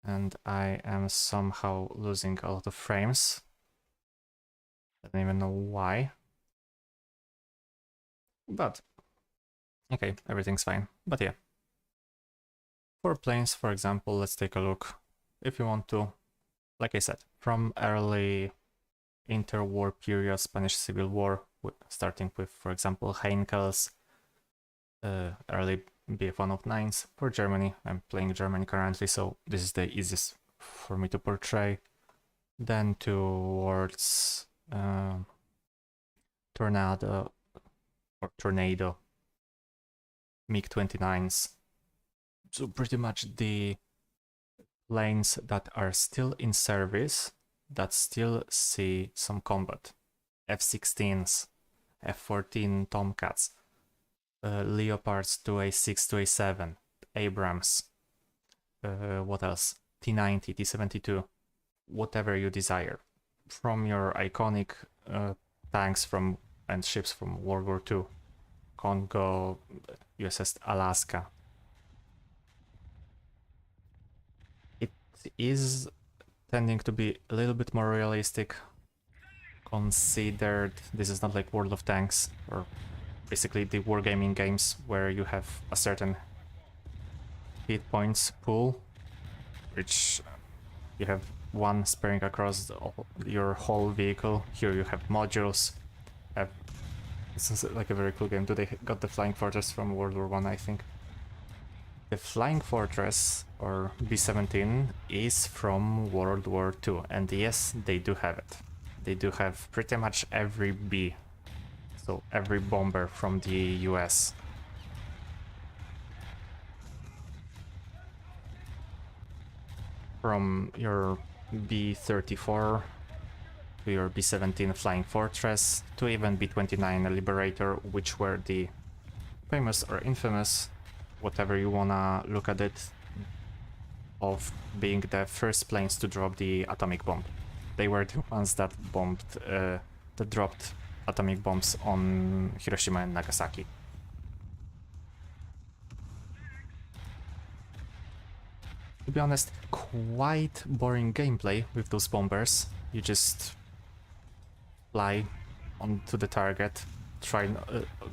And I am somehow losing a lot of frames. I don't even know why. But okay, everything's fine. But yeah. For planes, for example, let's take a look, if you want to, like I said, from early interwar period, Spanish Civil War, starting with, for example, Heinkels, early Bf-109s. For Germany, I'm playing Germany currently, so this is the easiest for me to portray. Then towards Tornado MiG-29s. So pretty much the planes that are still in service, that still see some combat. F-16s, F-14 Tomcats, Leopards 2A6, 2A7, Abrams, what else? T-90, T-72, whatever you desire. From your iconic tanks and ships from World War II, Congo, USS Alaska. It is tending to be a little bit more realistic, considered this is not like World of Tanks or basically the wargaming games where you have a certain hit points pool, which you have one spreading across your whole vehicle. Here you have modules. This is like a very cool game. They got the Flying Fortress from World War I, I think. The Flying Fortress, or B-17, is from World War II, and yes, they do have it. They do have pretty much every B, so every bomber from the US. From your B-34 to your B-17 Flying Fortress to even B-29 Liberator, which were the famous or infamous, whatever you wanna look at it, of being the first planes to drop the atomic bomb. They were the ones that dropped atomic bombs on Hiroshima and Nagasaki. To be honest, quite boring gameplay with those bombers. You just fly onto the target, try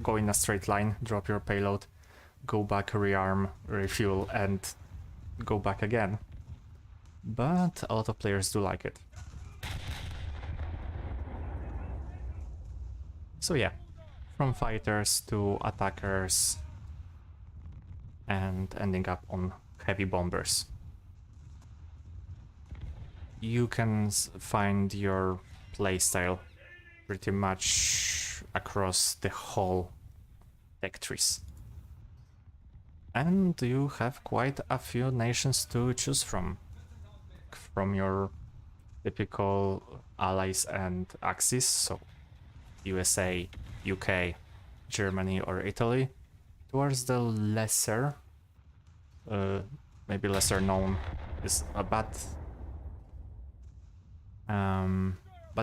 go in a straight line, drop your payload, go back, rearm, refuel, and go back again. But a lot of players do like it. So yeah, from fighters to attackers and ending up on heavy bombers. You can find your playstyle pretty much across the whole tech trees. And you have quite a few nations to choose from your typical allies and axis, so USA, UK, Germany or Italy, towards the lesser, maybe lesser known, is a bad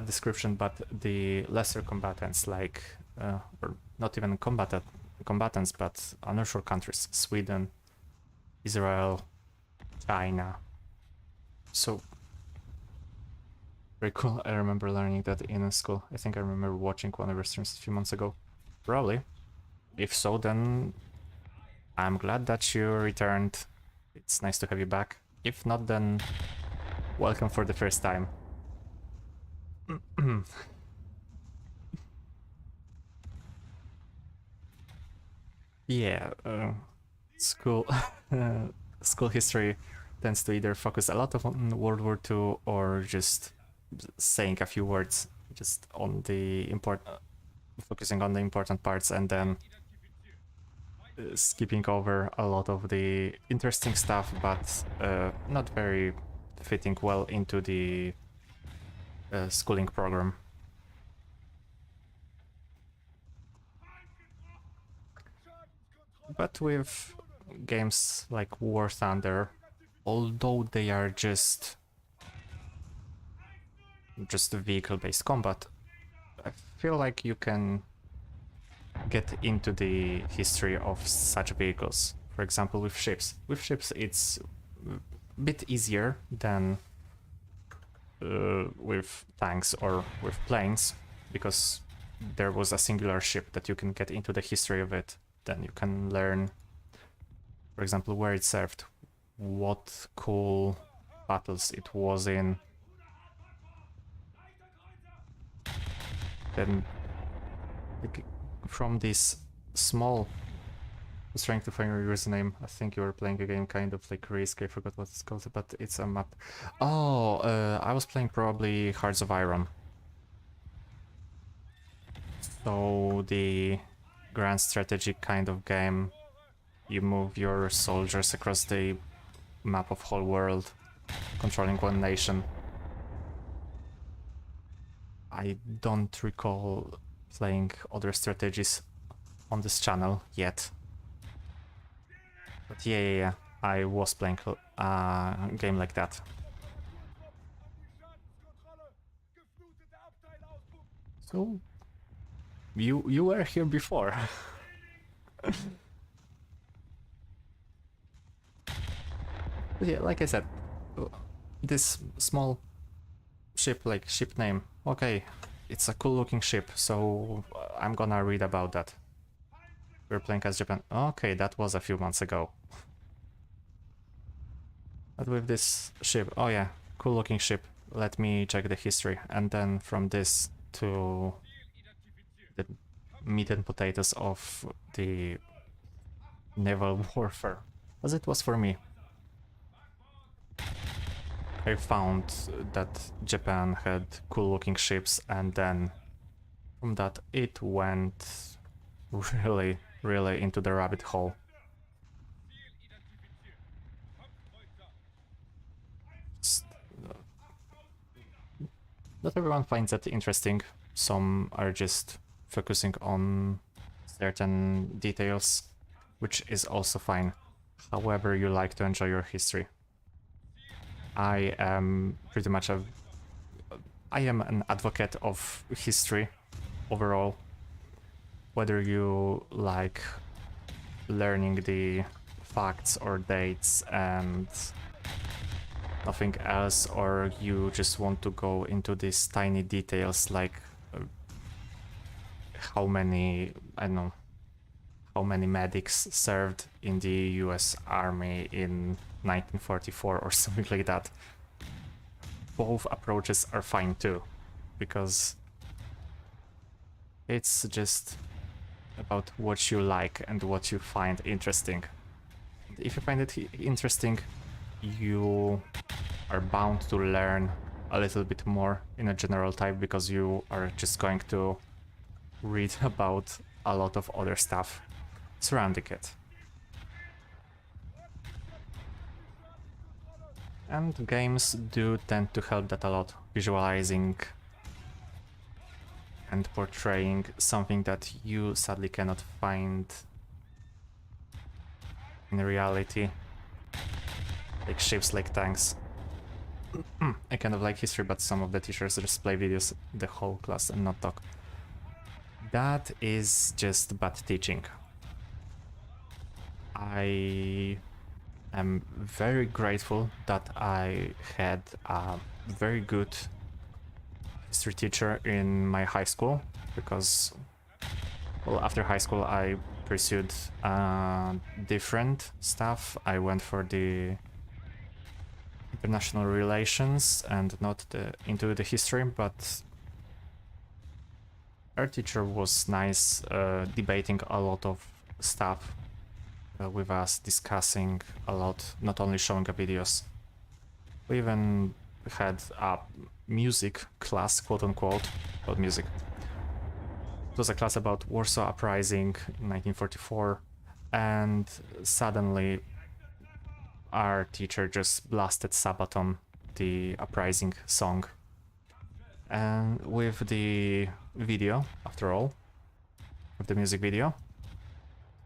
description, but the lesser combatants like, or not even combatants, but neutral countries, Sweden, Israel, China. So very cool. I remember learning that in school. I think I remember watching one of your streams a few months ago. Probably. If so, then I'm glad that you returned It's nice to have you back. If not, then welcome for the first time. Yeah, school school history tends to either focus a lot on World War II or just saying a few words, just on the focusing on the important parts, and then skipping over a lot of the interesting stuff, but not very fitting well into the schooling program. But with games like War Thunder, although they are just vehicle-based combat, I feel like you can get into the history of such vehicles. For example, with ships. With ships, it's a bit easier than with tanks or with planes, because there was a singular ship that you can get into the history of it. Then you can learn, for example, where it served, what cool battles it was in. Then from this small... I was trying to find your username. I think you were playing a game kind of like Risk, I forgot what it's called, but it's a map. Oh, I was playing probably Hearts of Iron. So the grand strategy kind of game. You move your soldiers across the map of whole world, controlling one nation. I don't recall playing other strategies on this channel yet. But yeah, I was playing a game like that. So, you were here before. But yeah, like I said, this small ship, like ship name, okay, it's a cool looking ship, so I'm gonna read about that. We're playing as Japan. Okay, that was a few months ago. But with this ship, oh yeah, cool looking ship. Let me check the history, and then from this to the meat and potatoes of the naval warfare, as it was for me. I found that Japan had cool looking ships, and then from that it went really into the rabbit hole. Not everyone finds that interesting. Some are just focusing on certain details, which is also fine. However you like to enjoy your history. I am pretty much I am an advocate of history overall. Whether you like learning the facts or dates and nothing else, or you just want to go into these tiny details like how many, I don't know, how many medics served in the US Army in 1944 or something like that. Both approaches are fine too, because it's just about what you like and what you find interesting. If you find it interesting, you are bound to learn a little bit more in a general type, because you are just going to read about a lot of other stuff surrounding it. And games do tend to help that a lot, visualizing and portraying something that you sadly cannot find in reality, like ships, like tanks. I kind of like history, but some of the teachers just play videos the whole class and not talk. That is just bad teaching. I am very grateful that I had a very good history teacher in my high school, because, well, after high school I pursued different stuff. I went for the international relations and not into the history, but our teacher was nice, debating a lot of stuff with us, discussing a lot, not only showing videos. We even had a music class, quote unquote, about music. It was a class about Warsaw Uprising in 1944, and suddenly our teacher just blasted Sabaton, the Uprising song. And with the video, after all, with the music video.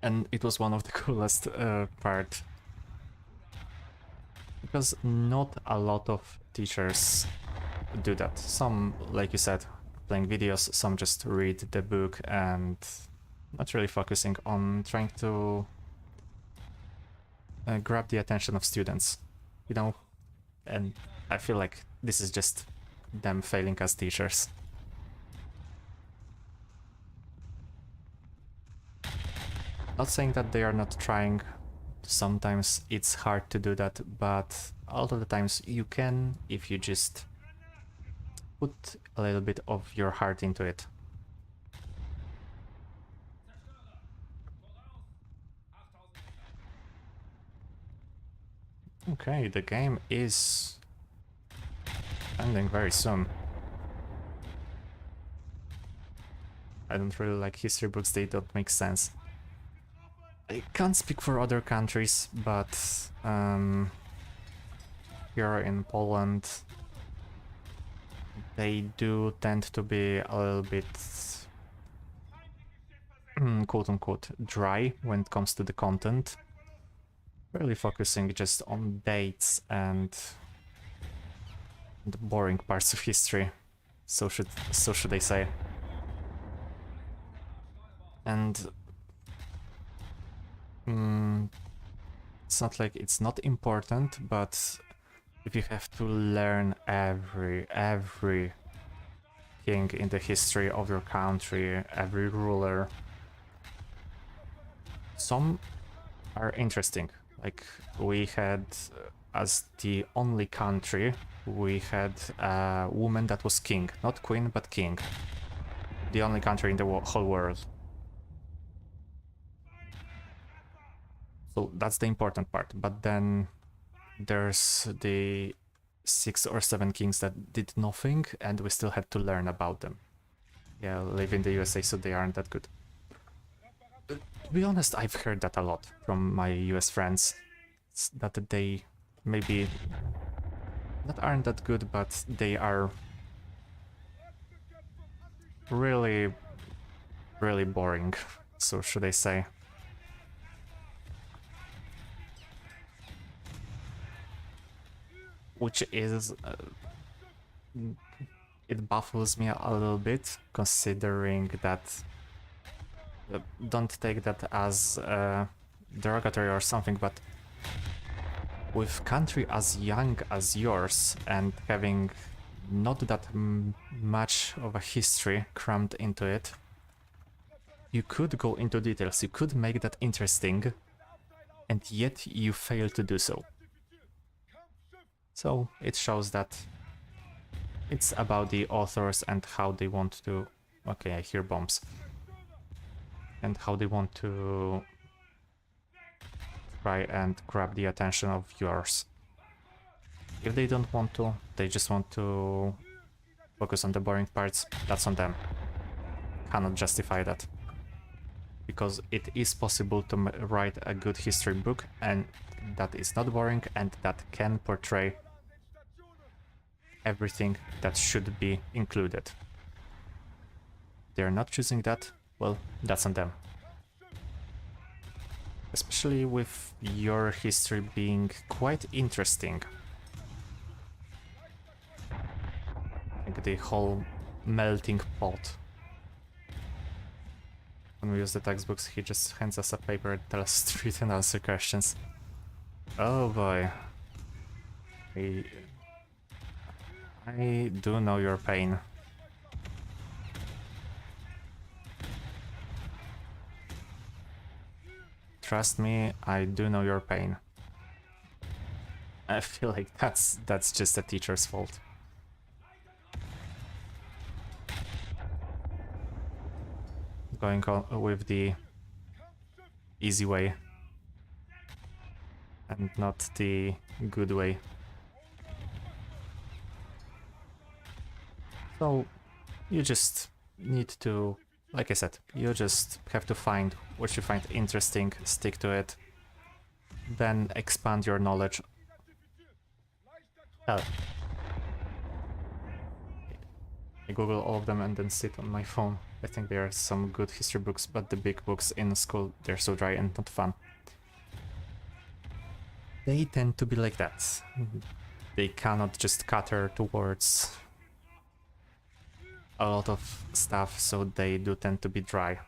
And it was one of the coolest part. Because not a lot of teachers do that. Some, like you said, playing videos, some just read the book and not really focusing on trying to grab the attention of students, you know? And I feel like this is just them failing as teachers. Not saying that they are not trying. Sometimes it's hard to do that, but a lot of the times you can if you just put a little bit of your heart into it. Okay, the game is ending very soon. I don't really like history books, they don't make sense. I can't speak for other countries, but here in Poland they do tend to be a little bit quote-unquote dry when it comes to the content. Really focusing just on dates and the boring parts of history, so should I say. And it's not like it's not important, but if you have to learn every king in the history of your country, every ruler, some are interesting. Like we had, as the only country, we had a woman that was king, not queen, but king. The only country in the whole world. So that's the important part, but then there's the 6 or 7 kings that did nothing, and we still had to learn about them. Yeah, live in the USA, so they aren't that good. To be honest, I've heard that a lot from my US friends, that they maybe not aren't that good, but they are really boring, so should I say. Which is it baffles me a little bit, considering that don't take that as derogatory or something, but with country as young as yours and having not that much of a history crammed into it, you could go into details, you could make that interesting, and yet you fail to do so. So it shows that it's about the authors and how they want to... Okay, I hear bombs. And how they want to try and grab the attention of viewers. If they don't want to, they just want to focus on the boring parts, that's on them. Cannot justify that. Because it is possible to write a good history book and that is not boring and that can portray everything that should be included. They're not choosing that, well, that's on them. Especially with your history being quite interesting. Like the whole melting pot. When we use the textbooks, he just hands us a paper and tells us to read and answer questions. Oh boy. I do know your pain. Trust me, I do know your pain. I feel like that's just a teacher's fault. Going on with the easy way and not the good way. So you just need to, like I said, you just have to find what you find interesting, stick to it, then expand your knowledge. Hell, I Google all of them and then sit on my phone. I think there are some good history books, but the big books in school, they're so dry and not fun. They tend to be like that. They cannot just cater towards a lot of stuff, so they do tend to be dry.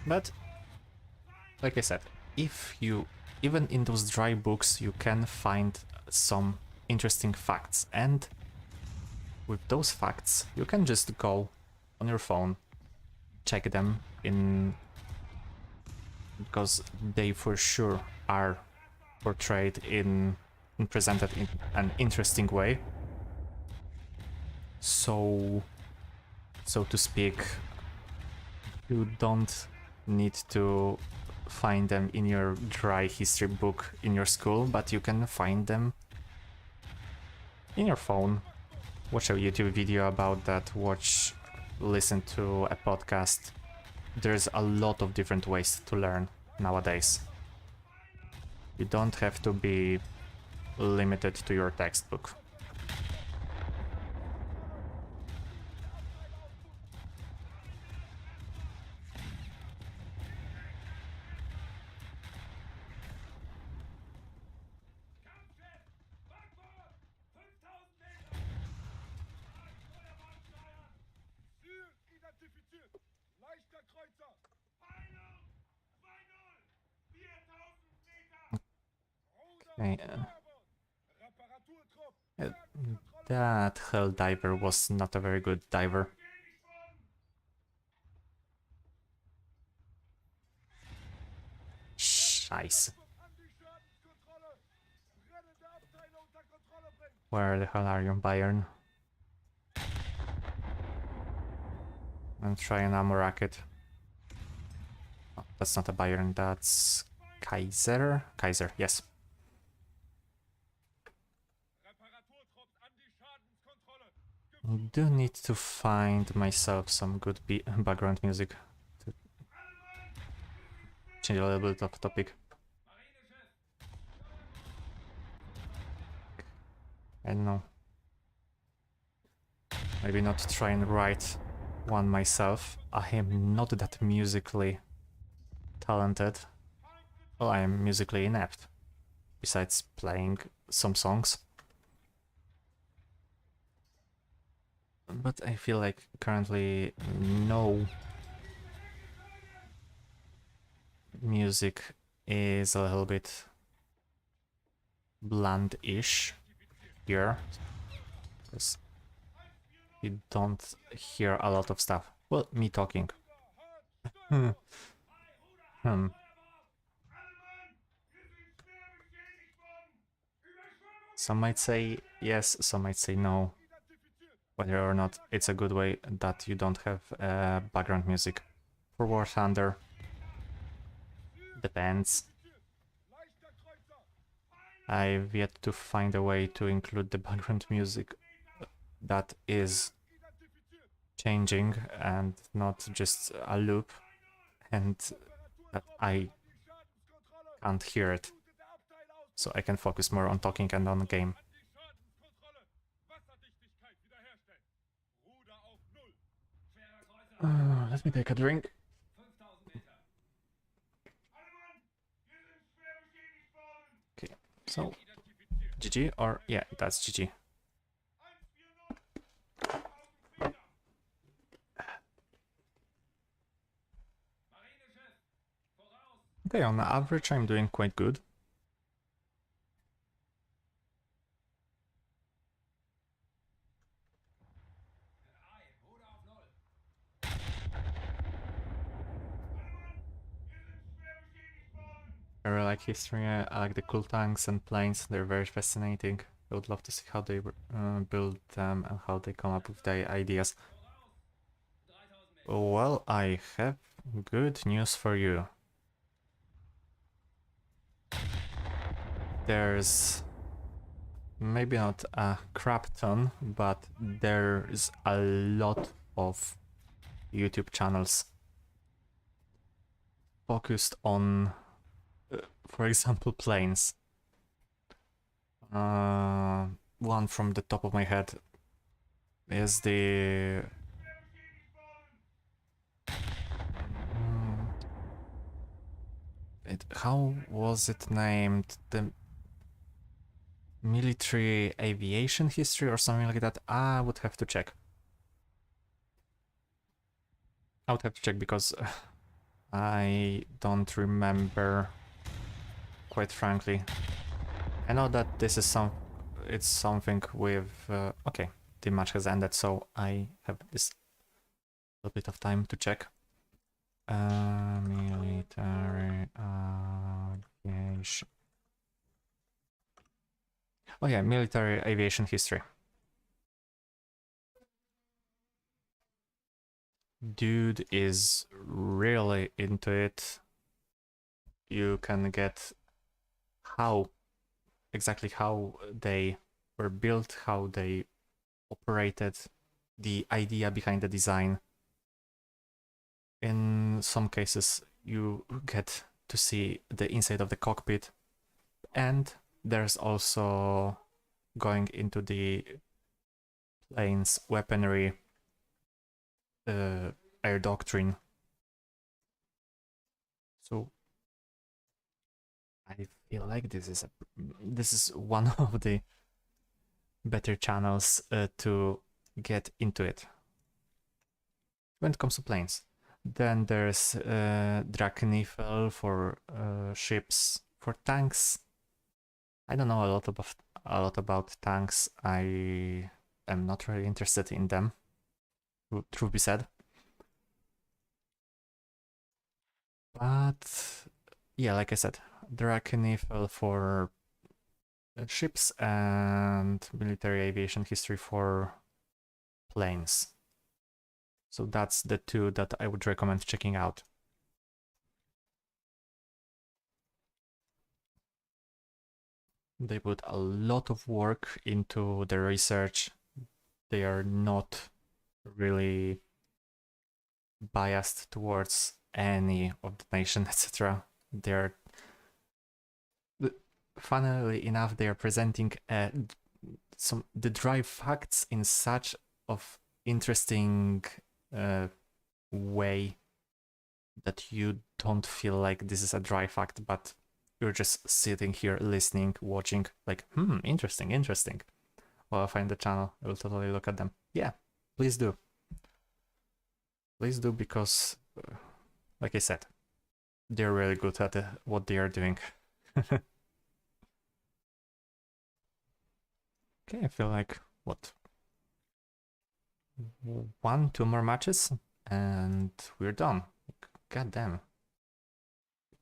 But, like I said, if you, even in those dry books, you can find some interesting facts, and with those facts, you can just go on your phone, check them in, because they for sure are portrayed in and presented in an interesting way. So to speak, you don't need to find them in your dry history book in your school, but you can find them in your phone. Watch a YouTube video about that, listen to a podcast. There's a lot of different ways to learn nowadays. You don't have to be limited to your textbook. Okay, that hell diver was not a very good diver. Scheiße. Where the hell are you, Bayern? And try an ammo racket. Oh, that's not a Bayern, that's Kaiser? Kaiser, yes. I do need to find myself some good background music to change a little bit of topic. I don't know. Maybe not try and write one myself. I am not that musically talented. Well, I am musically inept, besides playing some songs. But I feel like currently no music is a little bit bland-ish here, because you don't hear a lot of stuff. Well, me talking. Some might say yes, some might say no. Whether or not it's a good way that you don't have background music for War Thunder. Depends. I've yet to find a way to include the background music that is changing and not just a loop, and that I can't hear it, so I can focus more on talking and on the game. Let me take a drink. Okay, so GG, or yeah, that's GG. Okay, on average I'm doing quite good. like history, I like the cool tanks and planes, they're very fascinating. I would love to see how they build them and how they come up with their ideas. Well, I have good news for you. There's maybe not a crap ton, but there's a lot of YouTube channels focused on, for example, planes. One from the top of my head is the... how was it named? The military aviation history or something like that? I would have to check. I would have to check because I don't remember, quite frankly. I know that this is it's something with... okay, the match has ended, so I have this little bit of time to check. Military aviation. Oh yeah, military aviation history. Dude is really into it. You can get exactly how they were built, how they operated, the idea behind the design. In some cases, you get to see the inside of the cockpit, and there's also going into the plane's weaponry, air doctrine. So I feel like this is one of the better channels to get into it when it comes to planes. Then there's Naval for ships. For tanks, I don't know a lot about tanks. I am not really interested in them, truth be said. But yeah, like I said, Naval for ships and military aviation history for planes. So that's the two that I would recommend checking out. They put a lot of work into the research. They are not really biased towards any of the nation, etc. They're, funnily enough, they are presenting the dry facts in such of interesting way that you don't feel like this is a dry fact, but you're just sitting here listening, watching, like, interesting. Well, I'll find the channel, I will totally look at them. Yeah, please do. Please do, because, like I said, they're really good at what they are doing. Okay, I feel like, what? 2 more matches, and we're done. God damn.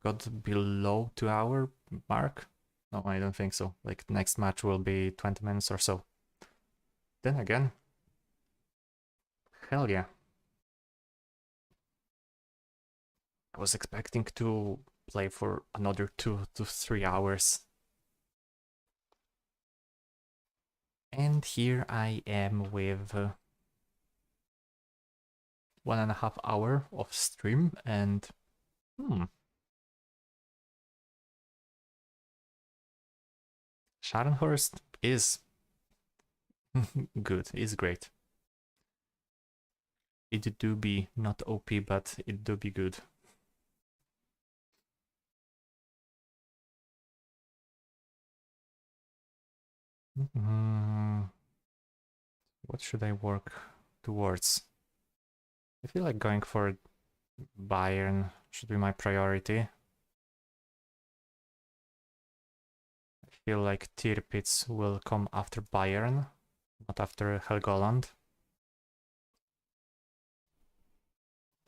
Got below 2-hour mark? No, I don't think so. Like, next match will be 20 minutes or so. Then again, hell yeah. I was expecting to play for another 2 to 3 hours. And here I am with 1.5 hour of stream, and Scharnhorst is good, is great. It do be not OP, but it do be good. What should I work towards? I feel like going for Bayern should be my priority. I feel like Tirpitz will come after Bayern, not after Helgoland.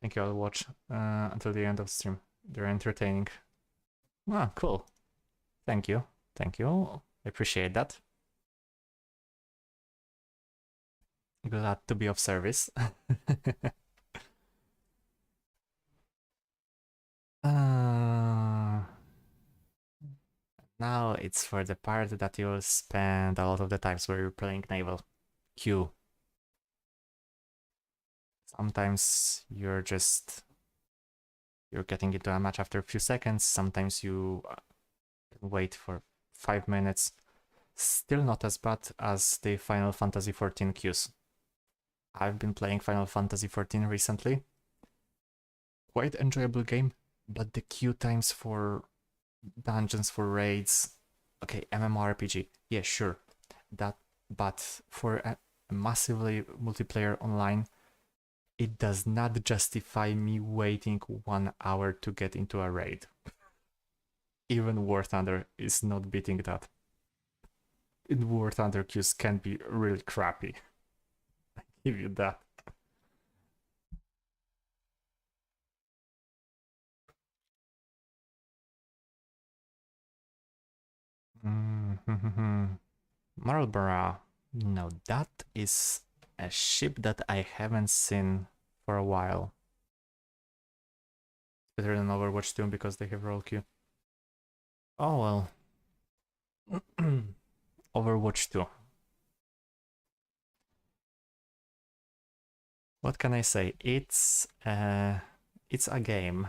Thank you, I'll watch until the end of the stream. They're entertaining. Ah, cool. Thank you. Thank you. I appreciate that. Glad to be of service. uh, Now it's for the part that you'll spend a lot of the times where you're playing Naval. Q. Sometimes you're getting into a match after a few seconds. Sometimes you wait for 5 minutes. Still not as bad as the Final Fantasy XIV queues. I've been playing Final Fantasy XIV recently. Quite enjoyable game, but the queue times for dungeons, for raids, okay, MMORPG, yeah, sure, that, but for a massively multiplayer online, it does not justify me waiting 1 hour to get into a raid. Even War Thunder is not beating that. In War Thunder queues can be really crappy. I give you that. Marlborough. No, that is a ship that I haven't seen for a while. Better than Overwatch 2 because they have roll queue. Oh well. Overwatch 2. What can I say? It's a game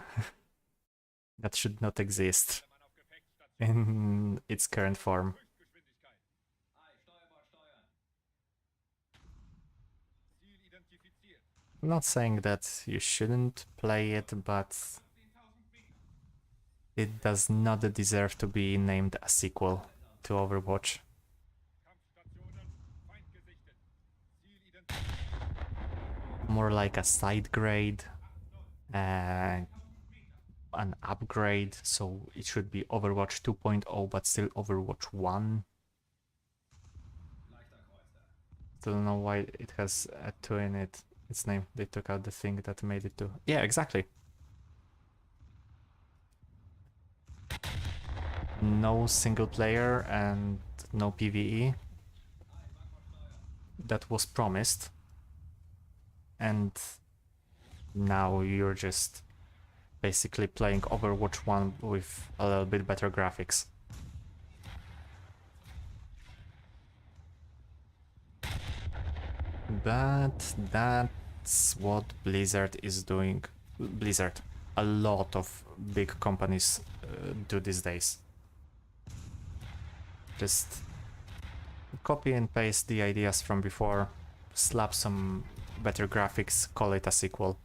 that should not exist in its current form. I'm not saying that you shouldn't play it, but it does not deserve to be named a sequel to Overwatch. More like a side grade, an upgrade, so it should be Overwatch 2.0, but still Overwatch 1. Still don't know why it has a 2 in its name. They took out the thing that made it 2. Yeah, exactly. No single player and no PvE. That was promised. And now you're just basically playing Overwatch 1 with a little bit better graphics. But that's what Blizzard is doing. Blizzard. A lot of big companies do these days. Just copy and paste the ideas from before, slap some better graphics, call it a sequel.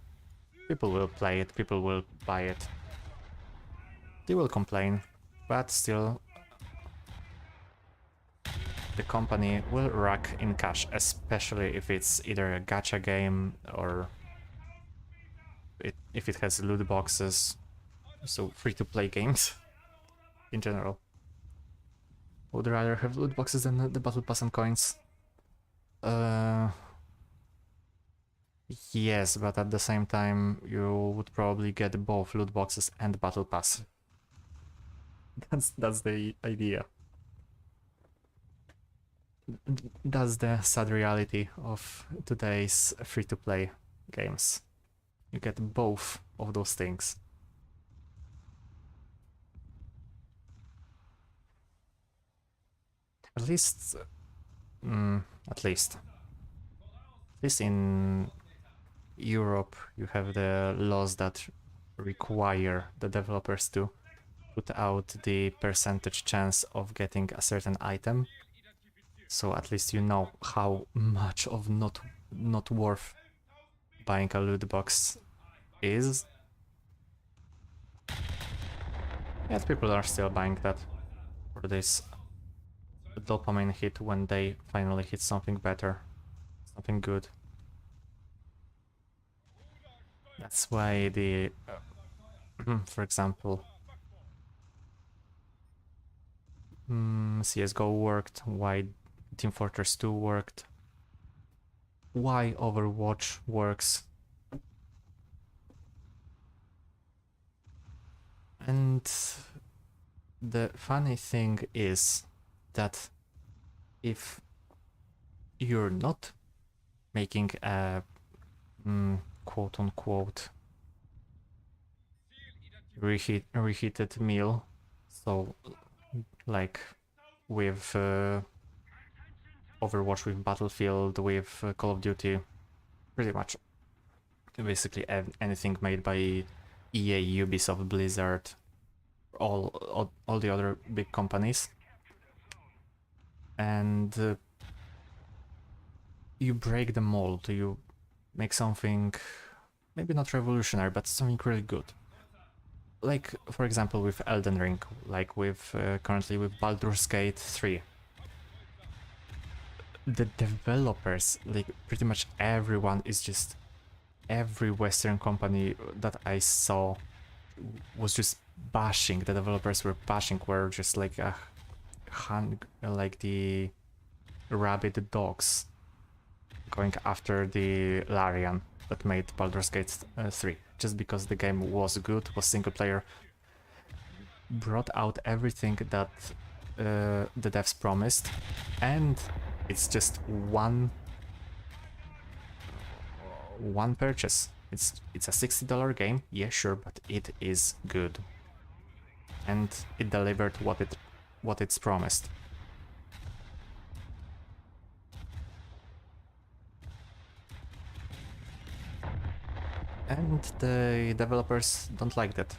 People will play it, people will buy it. They will complain, but still the company will rack in cash, especially if it's either a gacha game or if it has loot boxes, so free-to-play games in general. Would rather have loot boxes than the battle pass and coins. Yes, but at the same time you would probably get both loot boxes and battle pass. That's the idea. That's the sad reality of today's free-to-play games. You get both of those things. At least, at least in Europe, you have the laws that require the developers to put out the percentage chance of getting a certain item. So at least you know how much of not worth buying a loot box is. Yet people are still buying that for this dopamine hit when they finally hit something better, something good. That's why the, for example, CSGO worked, why Team Fortress 2 worked, why Overwatch works. And The funny thing is that if you're not making a quote-unquote reheated meal, so like with Overwatch, with Battlefield, with Call of Duty, pretty much basically anything made by EA, Ubisoft, Blizzard, all the other big companies, and you break the mold, you make something maybe not revolutionary, but something really good. Like, for example, with Elden Ring, like with currently with Baldur's Gate 3. The developers, like pretty much everyone is just, every Western company that I saw was just bashing, the developers were bashing, were just like like the rabid dogs going after the Larian that made Baldur's Gate 3, just because the game was good, was single player, brought out everything that the devs promised, and it's just one purchase. It's a $60 game, yeah, sure, but it is good, and it delivered what it's promised. And the developers don't like that.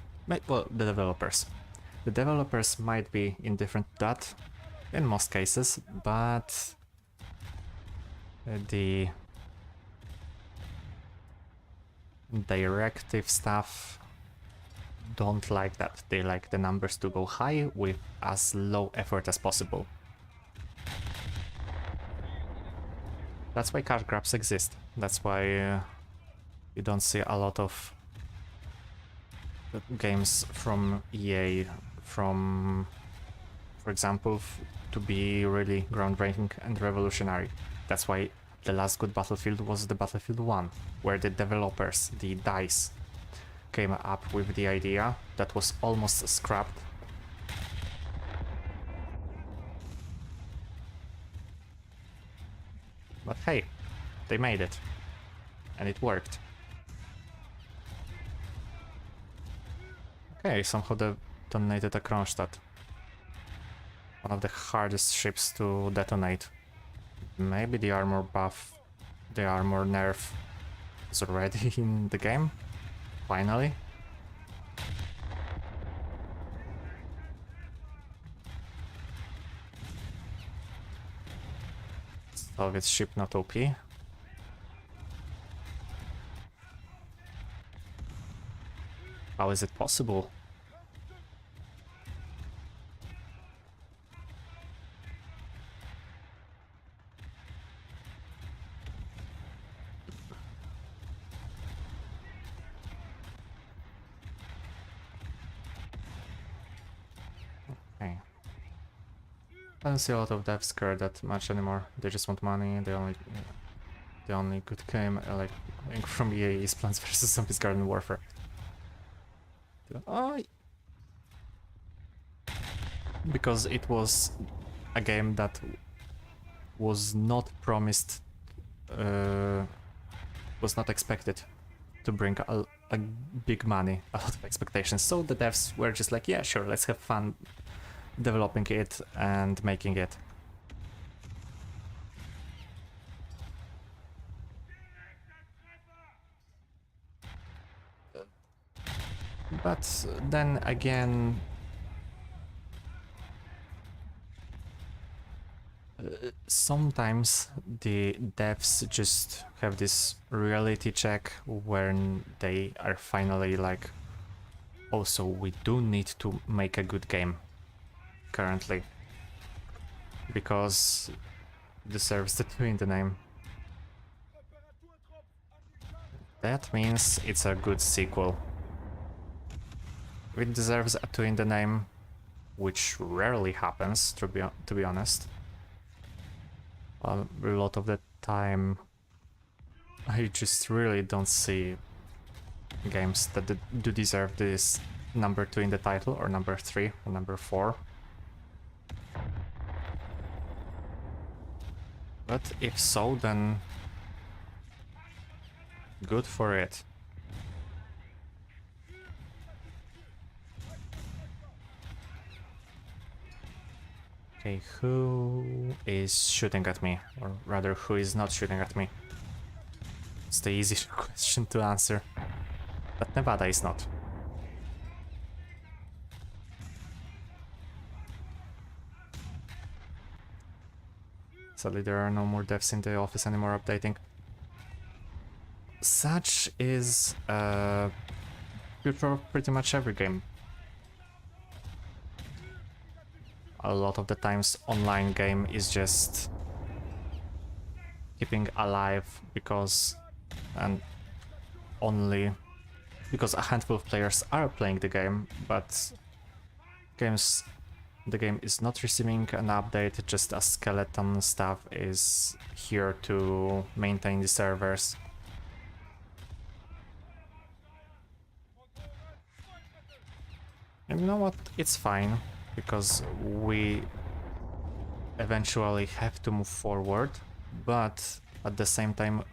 Well, the developers might be indifferent to that in most cases, but the directive staff don't like that. They like the numbers to go high with as low effort as possible. That's why cash grabs exist. That's why you don't see a lot of games from EA, from, for example, to be really groundbreaking and revolutionary. That's why the last good Battlefield was the Battlefield 1, where the developers, the DICE, came up with the idea that was almost scrapped. But hey, they made it, and it worked. Okay, somehow they detonated a Kronstadt. One of the hardest ships to detonate. Maybe the armor buff, the armor nerf is already in the game? Finally? Soviet ship not OP. How is it possible? Okay. I don't see a lot of devs care that much anymore. They just want money. The only good game like from EA is Plants vs Zombies Garden Warfare. Oh, because it was a game that was not promised, was not expected to bring a big money, a lot of expectations. So the devs were just like, yeah, sure, let's have fun developing it and making it. But then again, sometimes the devs just have this reality check when they are finally like, also we do need to make a good game currently, because it deserves the 2 in the name. That means it's a good sequel. It deserves a 2 in the name, which rarely happens, to be honest. A lot of the time I just really don't see games that do deserve this number 2 in the title, or number 3, or number 4. But if so, then good for it. Okay, who is shooting at me? Or rather, who is not shooting at me? It's the easy question to answer. But Nevada is not. Sadly, there are no more devs in the office anymore updating. Such is future of pretty much every game. A lot of the times online game is just keeping alive because only because a handful of players are playing the game, but the game is not receiving an update, just a skeleton staff is here to maintain the servers. And you know what? It's fine, because we eventually have to move forward, but at the same time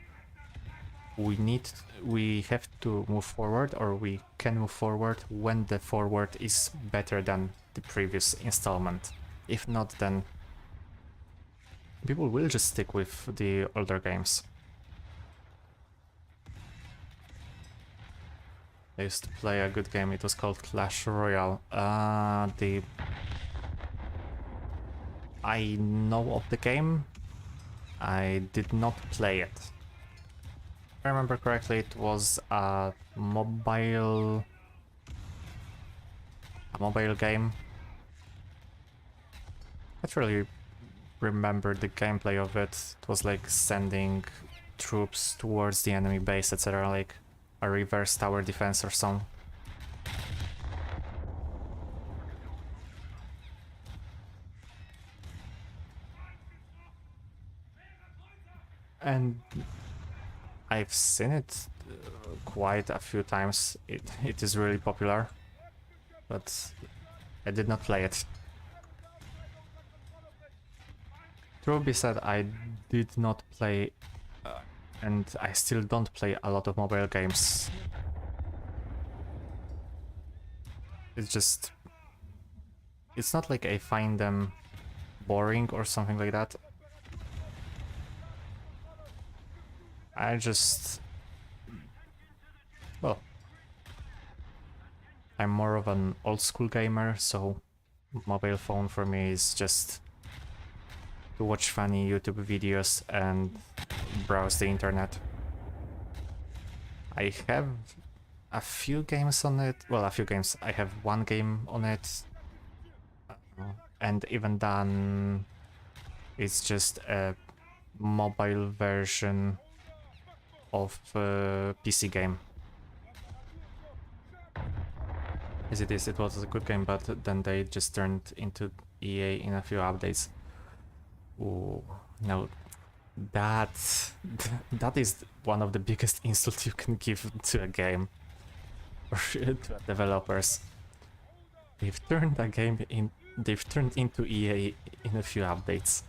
we have to move forward, or we can move forward when the forward is better than the previous installment. If not, then people will just stick with the older games. I used to play a good game, it was called Clash Royale. I know of the game, I did not play it. If I remember correctly, it was a mobile game. I don't really remember the gameplay of it. It was like sending troops towards the enemy base, etc., like a reverse tower defense or something. And I've seen it quite a few times. It is really popular, but I did not play it. Truth be said, I did not play, and I still don't play a lot of mobile games. It's not like I find them boring or something like that. Well, I'm more of an old school gamer, so mobile phone for me is just to watch funny YouTube videos and browse the internet. I have a few games on it, well, a few games, I have one game on it, and even then it's just a mobile version of a PC game. As it is, it was a good game, but then they just turned into EA in a few updates. Ooh, no, that is one of the biggest insults you can give to a game or to developers. They've turned into EA in a few updates.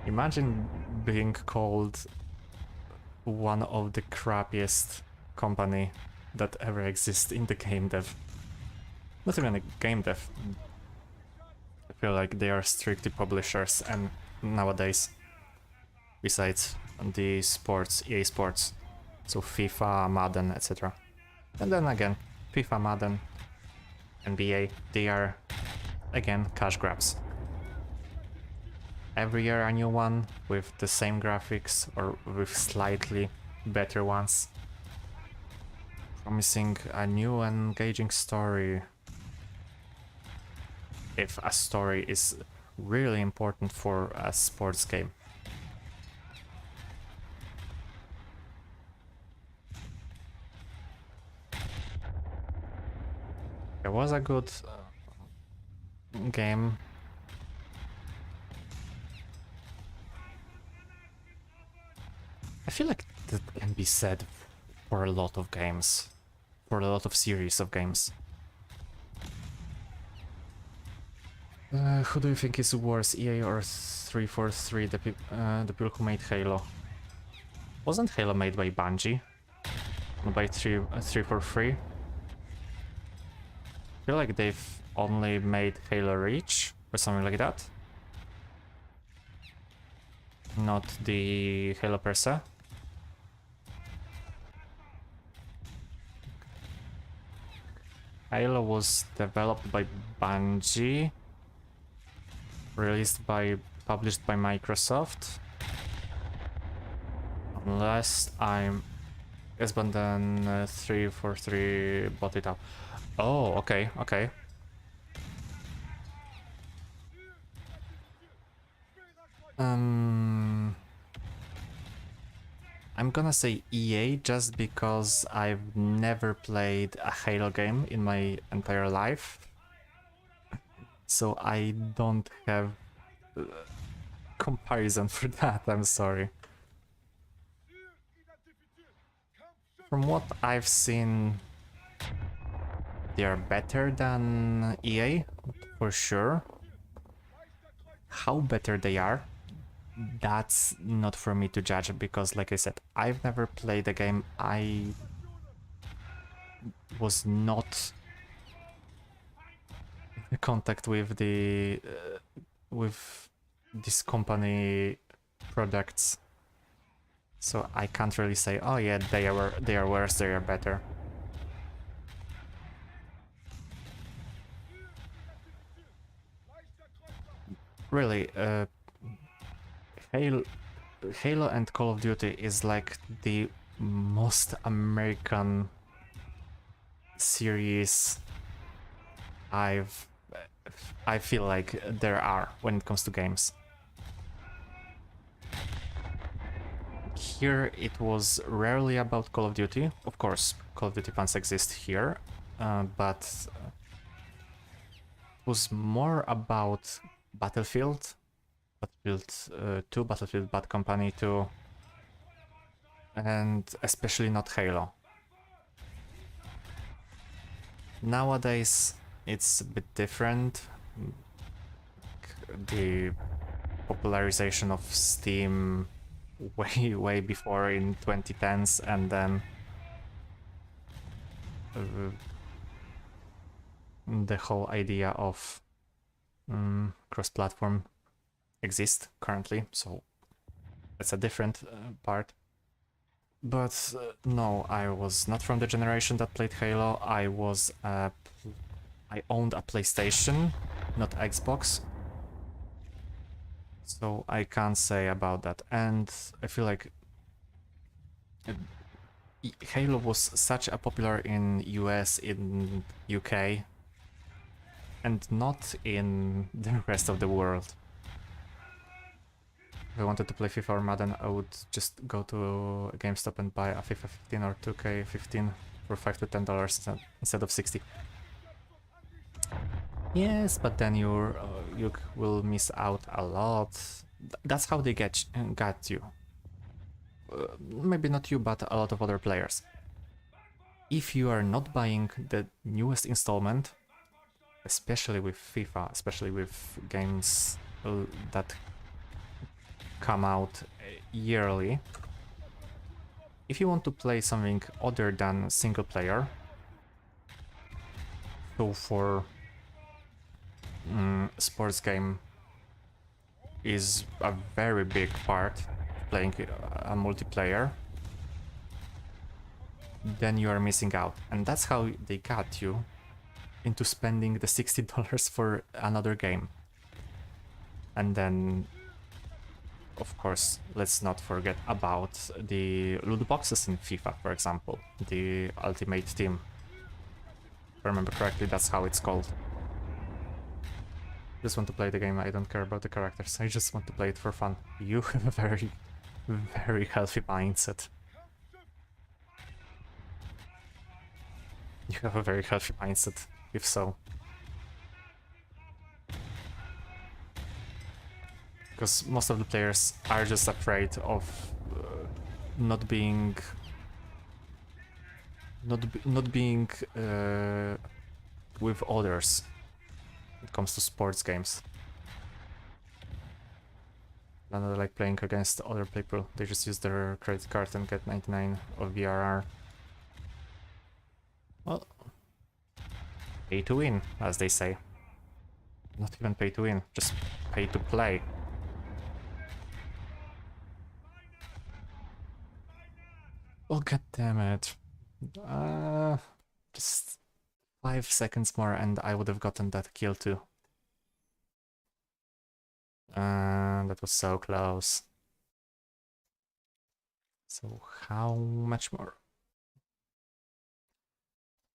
Imagine being called one of the crappiest company that ever exists in the game dev. Not even a game dev. I feel like they are strictly publishers, and nowadays, besides the sports, EA Sports, so FIFA, Madden, etc. And then again, FIFA, Madden, NBA, they are again cash grabs. Every year a new one with the same graphics or with slightly better ones, promising a new and engaging story. If a story is really important for a sports game. There was a good game. I feel like that can be said for a lot of games, for a lot of series of games. Who do you think is worse, EA or 343, the people who made Halo? Wasn't Halo made by Bungie? Not by 343? I feel like they've only made Halo Reach or something like that. Not the Halo per se. Halo was developed by Bungie, published by Microsoft. Unless I'm... Yes, but then 343 bought it up. Oh, okay, okay. I'm gonna say EA just because I've never played a Halo game in my entire life. So I don't have comparison for that, I'm sorry. From what I've seen, they are better than EA, for sure. How better they are, that's not for me to judge, because like I said, I've never played a game. I was not in contact with the with this company products, so I can't really say, oh yeah, they are worse, they are better. Really, Halo and Call of Duty is like the most American series I feel like there are when it comes to games. Here it was rarely about Call of Duty. Of course, Call of Duty fans exist here, but it was more about Battlefield 2, Battlefield Bad Company 2, and especially not Halo. Nowadays it's a bit different. The popularization of Steam way before in 2010s, and then the whole idea of cross-platform exists currently, so it's a different part. But no, I was not from the generation that played Halo. I owned a PlayStation, not Xbox, so I can't say about that. And I feel like Halo was such a popular in US, in UK, and not in the rest of the world. If I wanted to play FIFA or Madden, I would just go to GameStop and buy a FIFA 15 or 2K15 for $5 to $10 instead of 60. Yes, but then you will miss out a lot. That's how they got you. Maybe not you, but a lot of other players. If you are not buying the newest installment, especially with FIFA, especially with games that come out yearly, if you want to play something other than single player, so for sports game is a very big part, playing a multiplayer, then you are missing out. And that's how they got you into spending the $60 for another game. And then, of course, let's not forget about the loot boxes in FIFA, for example, the Ultimate Team. If I remember correctly, that's how it's called. I just want to play the game, I don't care about the characters, I just want to play it for fun. You have a very, very healthy mindset. You have a very healthy mindset, if so. Because most of the players are just afraid of not being with others when it comes to sports games. Not like playing against other people. They just use their credit card and get 99 of VRR. Well, pay to win, as they say. Not even pay to win, just pay to play. Oh, god damn it. Just 5 seconds more and I would have gotten that kill too. That was so close. So how much more?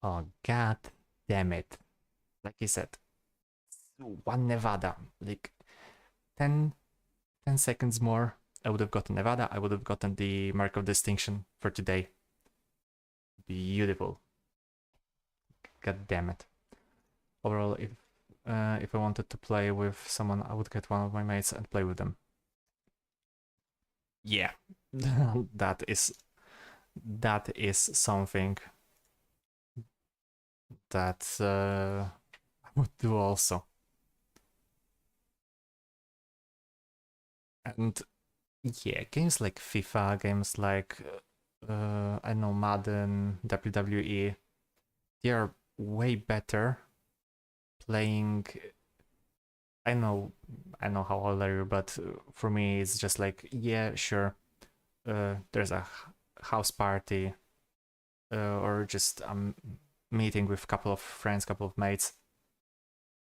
Oh, god damn it. Like I said, one Nevada, like 10 seconds more, I would have gotten Nevada, I would have gotten the Mark of Distinction for today. Beautiful. God damn it. Overall, if I wanted to play with someone, I would get one of my mates and play with them. Yeah, that is something that I would do also. And yeah, games like FIFA, games like I know Madden, WWE, they are way better playing. I know how old are you, but for me it's just like, yeah, sure, there's a house party or just a meeting with a couple of friends, couple of mates,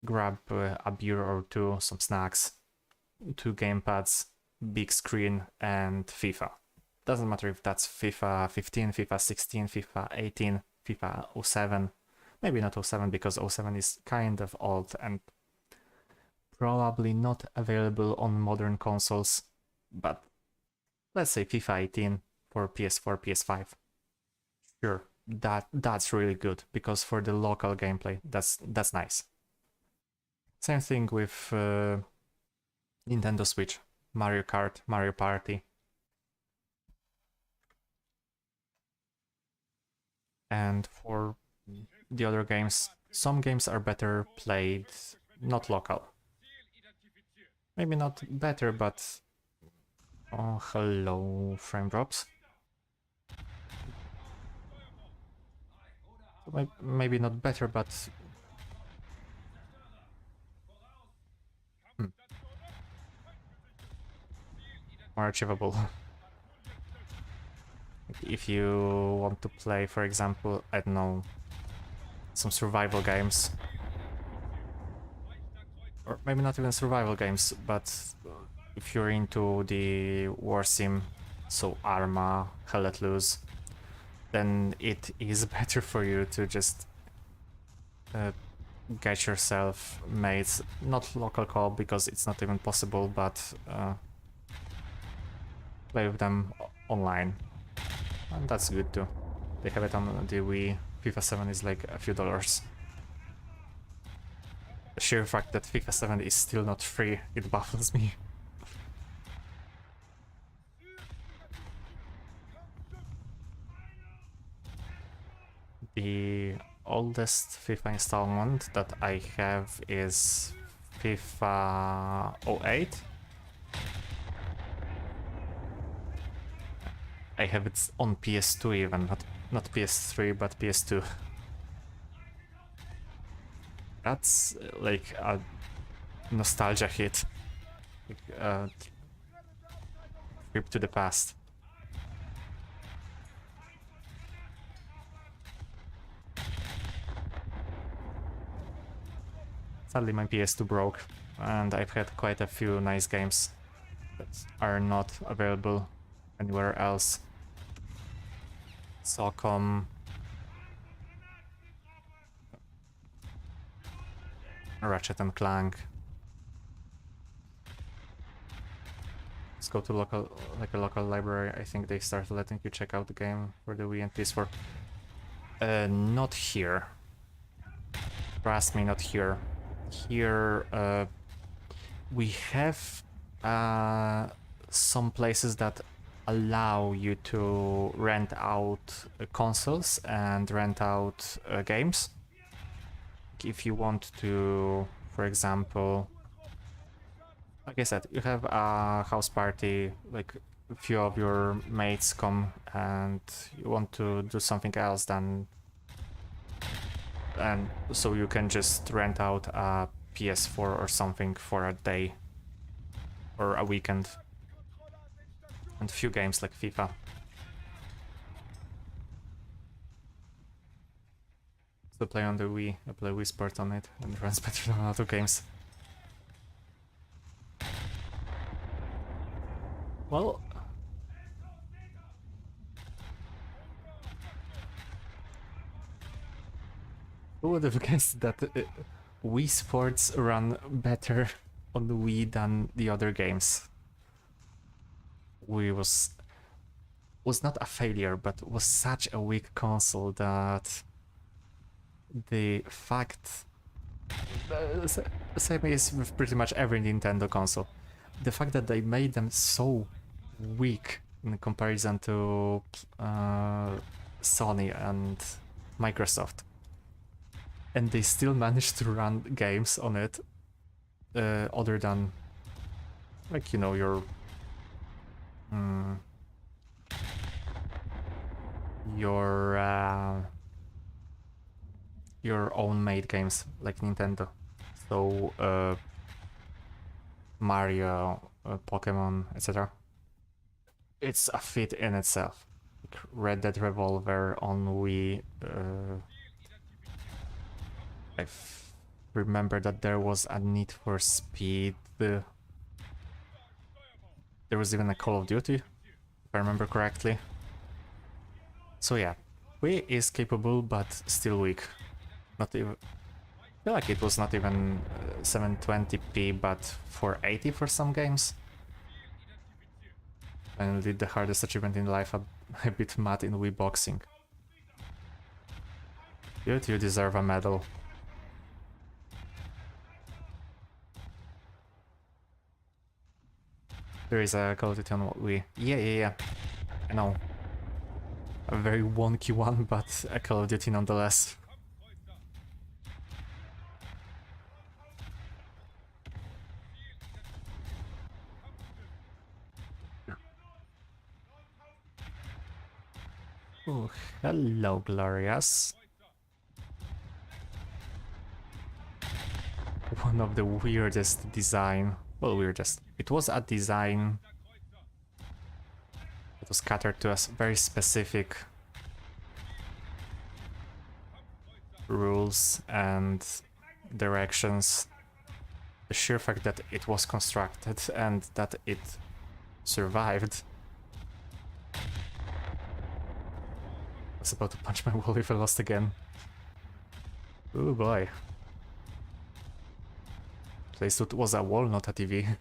grab a beer or two, some snacks, 2 gamepads, big screen, and FIFA. Doesn't matter if that's FIFA 15, FIFA 16, FIFA 18, FIFA 07. Maybe not 07 because 07 is kind of old and probably not available on modern consoles, but let's say FIFA 18 for PS4, PS5. Sure, that's really good because for the local gameplay, that's nice. Same thing with Nintendo Switch, Mario Kart, Mario Party. And for the other games, some games are better played not local. Maybe not better, but... Oh, hello, frame drops. Maybe not better, but... more achievable. If you want to play, for example, I don't know, some survival games, or maybe not even survival games, but if you're into the war sim, so Arma, Hell Let Loose, then it is better for you to just get yourself mates, not local co-op because it's not even possible, but play with them online. And that's good too. They have it on the Wii. FIFA 7 is like a few dollars. The sheer fact that FIFA 7 is still not free, it baffles me. The oldest FIFA installment that I have is FIFA 08. I have it on PS2 even, not PS3, but PS2. That's like a nostalgia hit. Like a trip to the past. Sadly my PS2 broke, and I've had quite a few nice games that are not available anywhere else. Socom, Ratchet and Clank. Let's go to a local library. I think they started letting you check out the game for the Wii and PS4. Not here. Trust me, not here. Here, we have some places that allow you to rent out consoles and rent out games. If you want to, for example, like I said, you have a house party, like a few of your mates come and you want to do something else than, and so you can just rent out a PS4 or something for a day or a weekend, and a few games like FIFA. So play on the Wii, I play Wii Sports on it, and it runs better than other games. Well, who would have guessed that Wii Sports run better on the Wii than the other games? Wii was not a failure, but was such a weak console that the fact... same is with pretty much every Nintendo console. The fact that they made them so weak in comparison to Sony and Microsoft, and they still managed to run games on it other than, like, you know, your own made games like Nintendo. So Mario, Pokemon, etc. It's a feat in itself. Like Red Dead Revolver on Wii. I remember that there was a Need for Speed. There was even a Call of Duty, if I remember correctly. So yeah, Wii is capable, but still weak. Not even... I feel like it was not even 720p, but 480 for some games. And did the hardest achievement in life, a bit mad in Wii boxing. Dude, you deserve a medal. There is a Call of Duty on Wii. Yeah. I know. A very wonky one, but a Call of Duty nonetheless. Oh, hello, Glorious. One of the weirdest design. Well, weirdest. It was a design that was catered to us very specific rules and directions. The sheer fact that it was constructed and that it survived. I was about to punch my wall if I lost again. Oh boy. Playsuit was a wall, not a TV.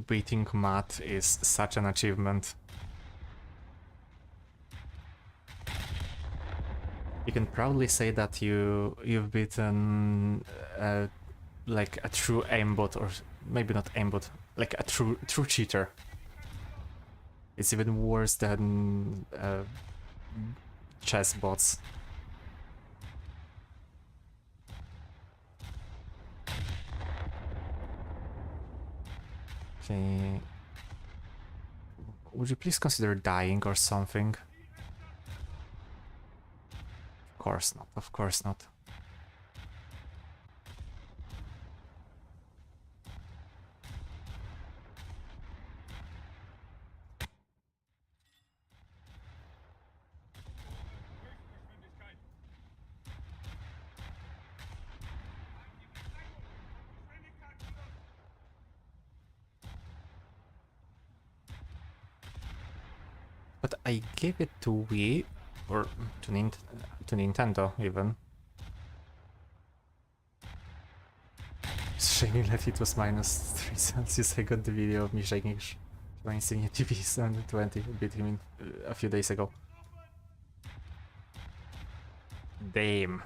Beating Matt is such an achievement. You can proudly say that you've beaten like a true aimbot, or maybe not aimbot, like a true cheater. It's even worse than chess bots. Okay. Would you please consider dying or something? Of course not, of course not. But I gave it to Wii, or to Nintendo even. Shaking that it was -3 Celsius. I got the video of me shaking my Insignia TV 720. Beat him in, a few days ago. Damn.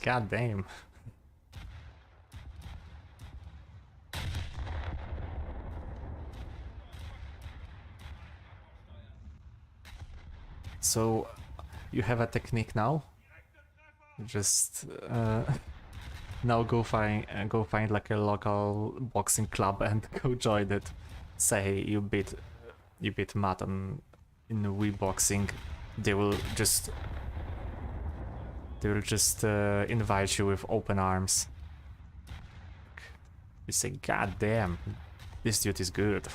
God damn. So you have a technique now. Just now go find like a local boxing club and go join it. Say you beat Matt in Wii boxing, they will just invite you with open arms. You say, God damn, this dude is good.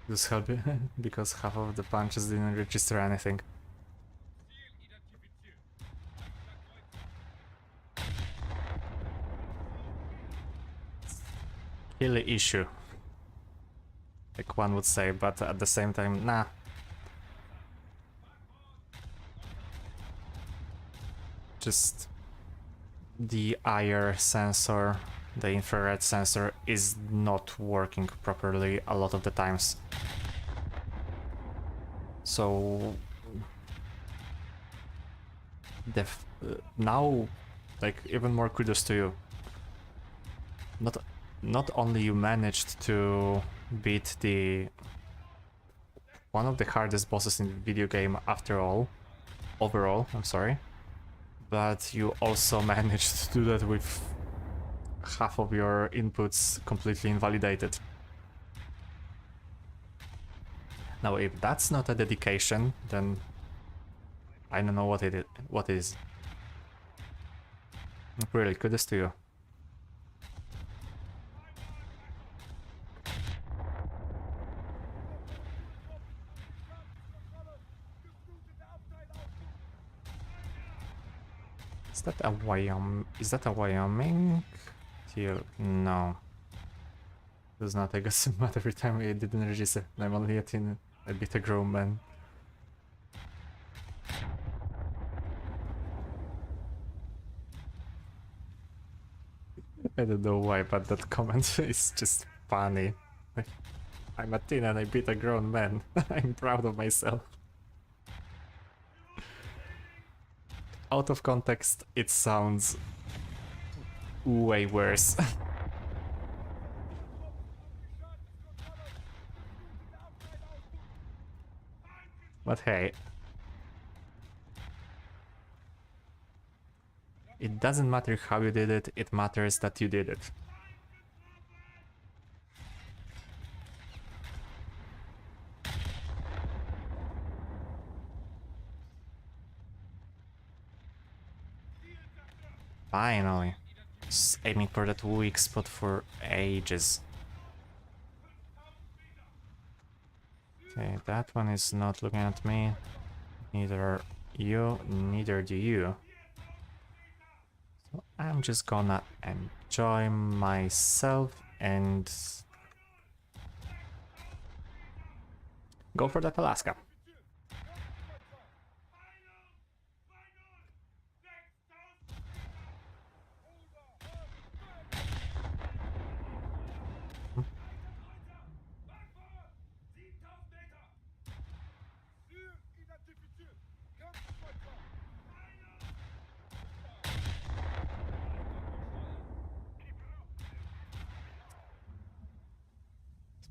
This help because half of the punches didn't register anything. Kill issue, like one would say, but at the same time, nah. Just the IR sensor, the infrared sensor, is not working properly a lot of the times. So now, like, even more kudos to you. Not only you managed to beat one of the hardest bosses in the video game overall, I'm sorry, but you also managed to do that with half of your inputs completely invalidated. Now, if that's not a dedication, then I don't know what what is. Really, kudos to you. Is that a Wyoming? Here, no. Does not take us matter every time it didn't register. I'm only hitting a bit a grown man. I don't know why, but that comment is just funny. I'm a teen and I beat a grown man. I'm proud of myself. Out of context, it sounds way worse. But hey, it doesn't matter how you did it, it matters that you did it. Finally. Just aiming for that weak spot for ages. Okay, that one is not looking at me. Neither you, neither do you. So I'm just gonna enjoy myself and go for that Alaska.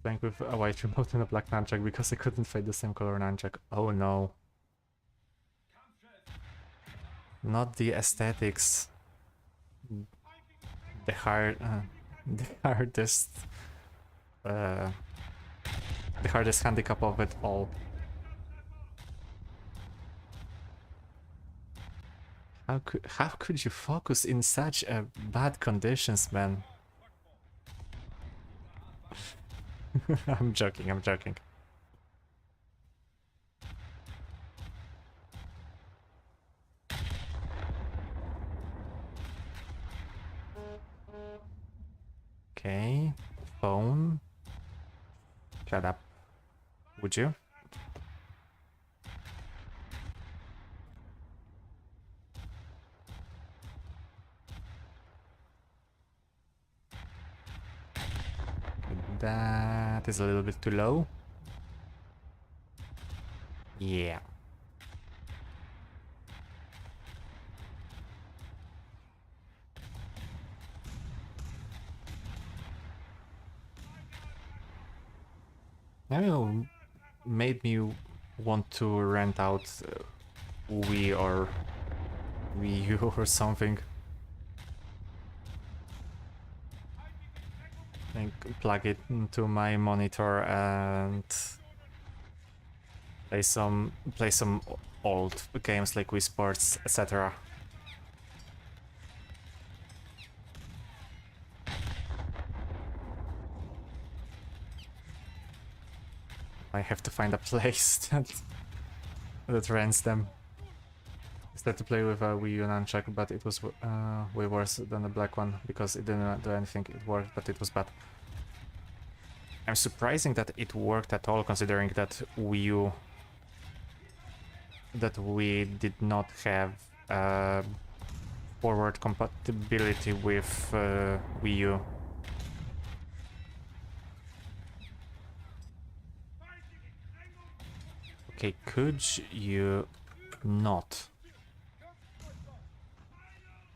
Playing with a white remote and a black nunchuck because I couldn't find the same color nunchuck. Oh no. Not the aesthetics. The hardest handicap of it all. How could you focus in such bad conditions, man? I'm joking, I'm joking. Okay, phone. Shut up. Would you? That is a little bit too low. Yeah. Now made me want to rent out Wii or Wii U or something. And plug it into my monitor and play some old games like Wii Sports, etc. I have to find a place that rents them. I started to play with a Wii U nunchuck, but it was way worse than the black one because it didn't do anything. It worked, but it was bad. I'm surprising that it worked at all, considering that Wii U, that we did not have forward compatibility with Wii U. Okay, could you not?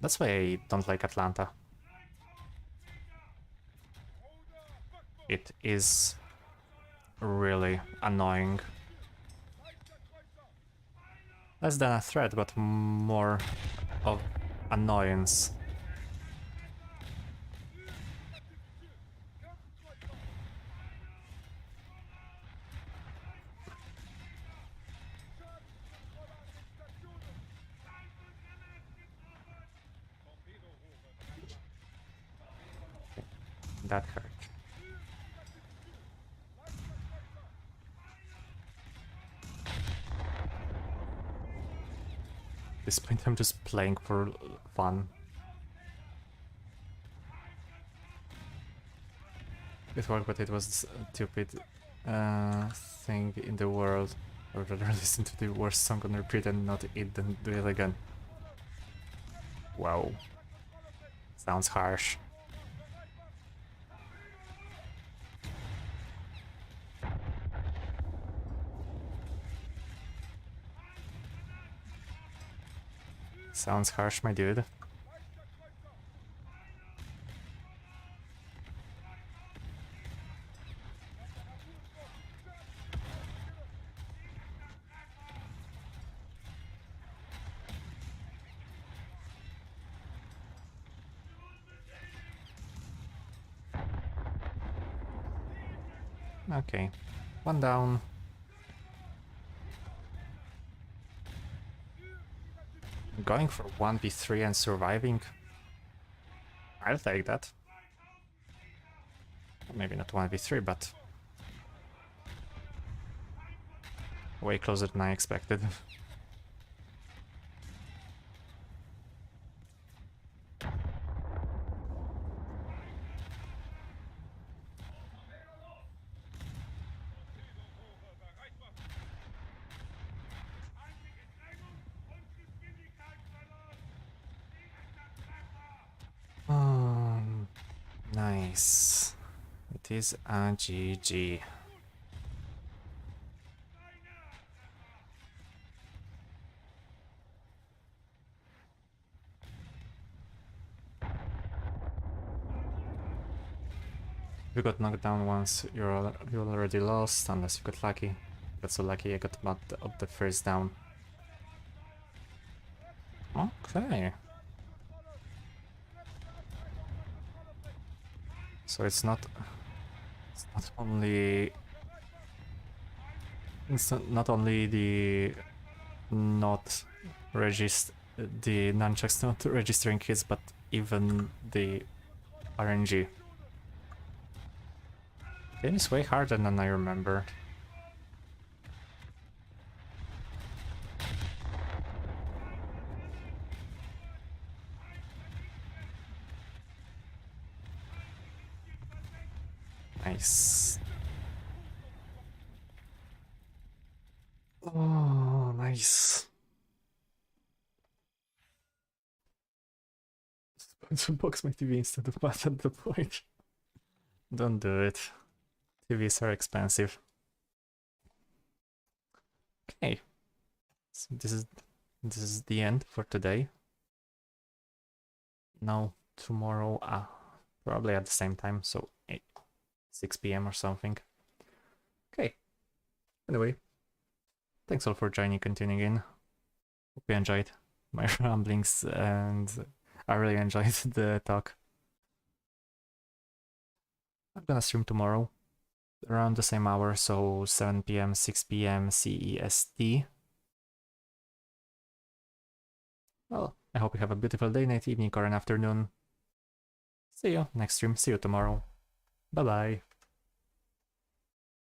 That's why I don't like Atlanta. It is really annoying. Less than a threat, but more of annoyance. That hurt. At this point I'm just playing for fun. It worked, but it was the stupid thing in the world. I would rather listen to the worst song on repeat and not eat than do it again. Wow. Sounds harsh. Sounds harsh, my dude. Okay, one down. Going for 1v3 and surviving. I'll take that. Maybe not 1v3, but way closer than I expected. Nice. It is a GG. You got knocked down once, you already lost, unless you got lucky. Got so lucky I got knocked up the first down. Okay. So it's not only the not the nunchucks not registering hits, but even the RNG. Game is way harder than I remember. Nice. Oh, nice. To box my TV instead of mat at the point. Don't do it. TVs are expensive. Okay, so this is the end for today. Now tomorrow, probably at the same time, so 6 p.m. or something. Okay. Anyway, thanks all for joining and tuning in. Hope you enjoyed my ramblings, and I really enjoyed the talk. I'm gonna stream tomorrow around the same hour, so 7 p.m., 6 p.m. CEST. Well, I hope you have a beautiful day, night, evening, or an afternoon. See you next stream. See you tomorrow. Bye bye.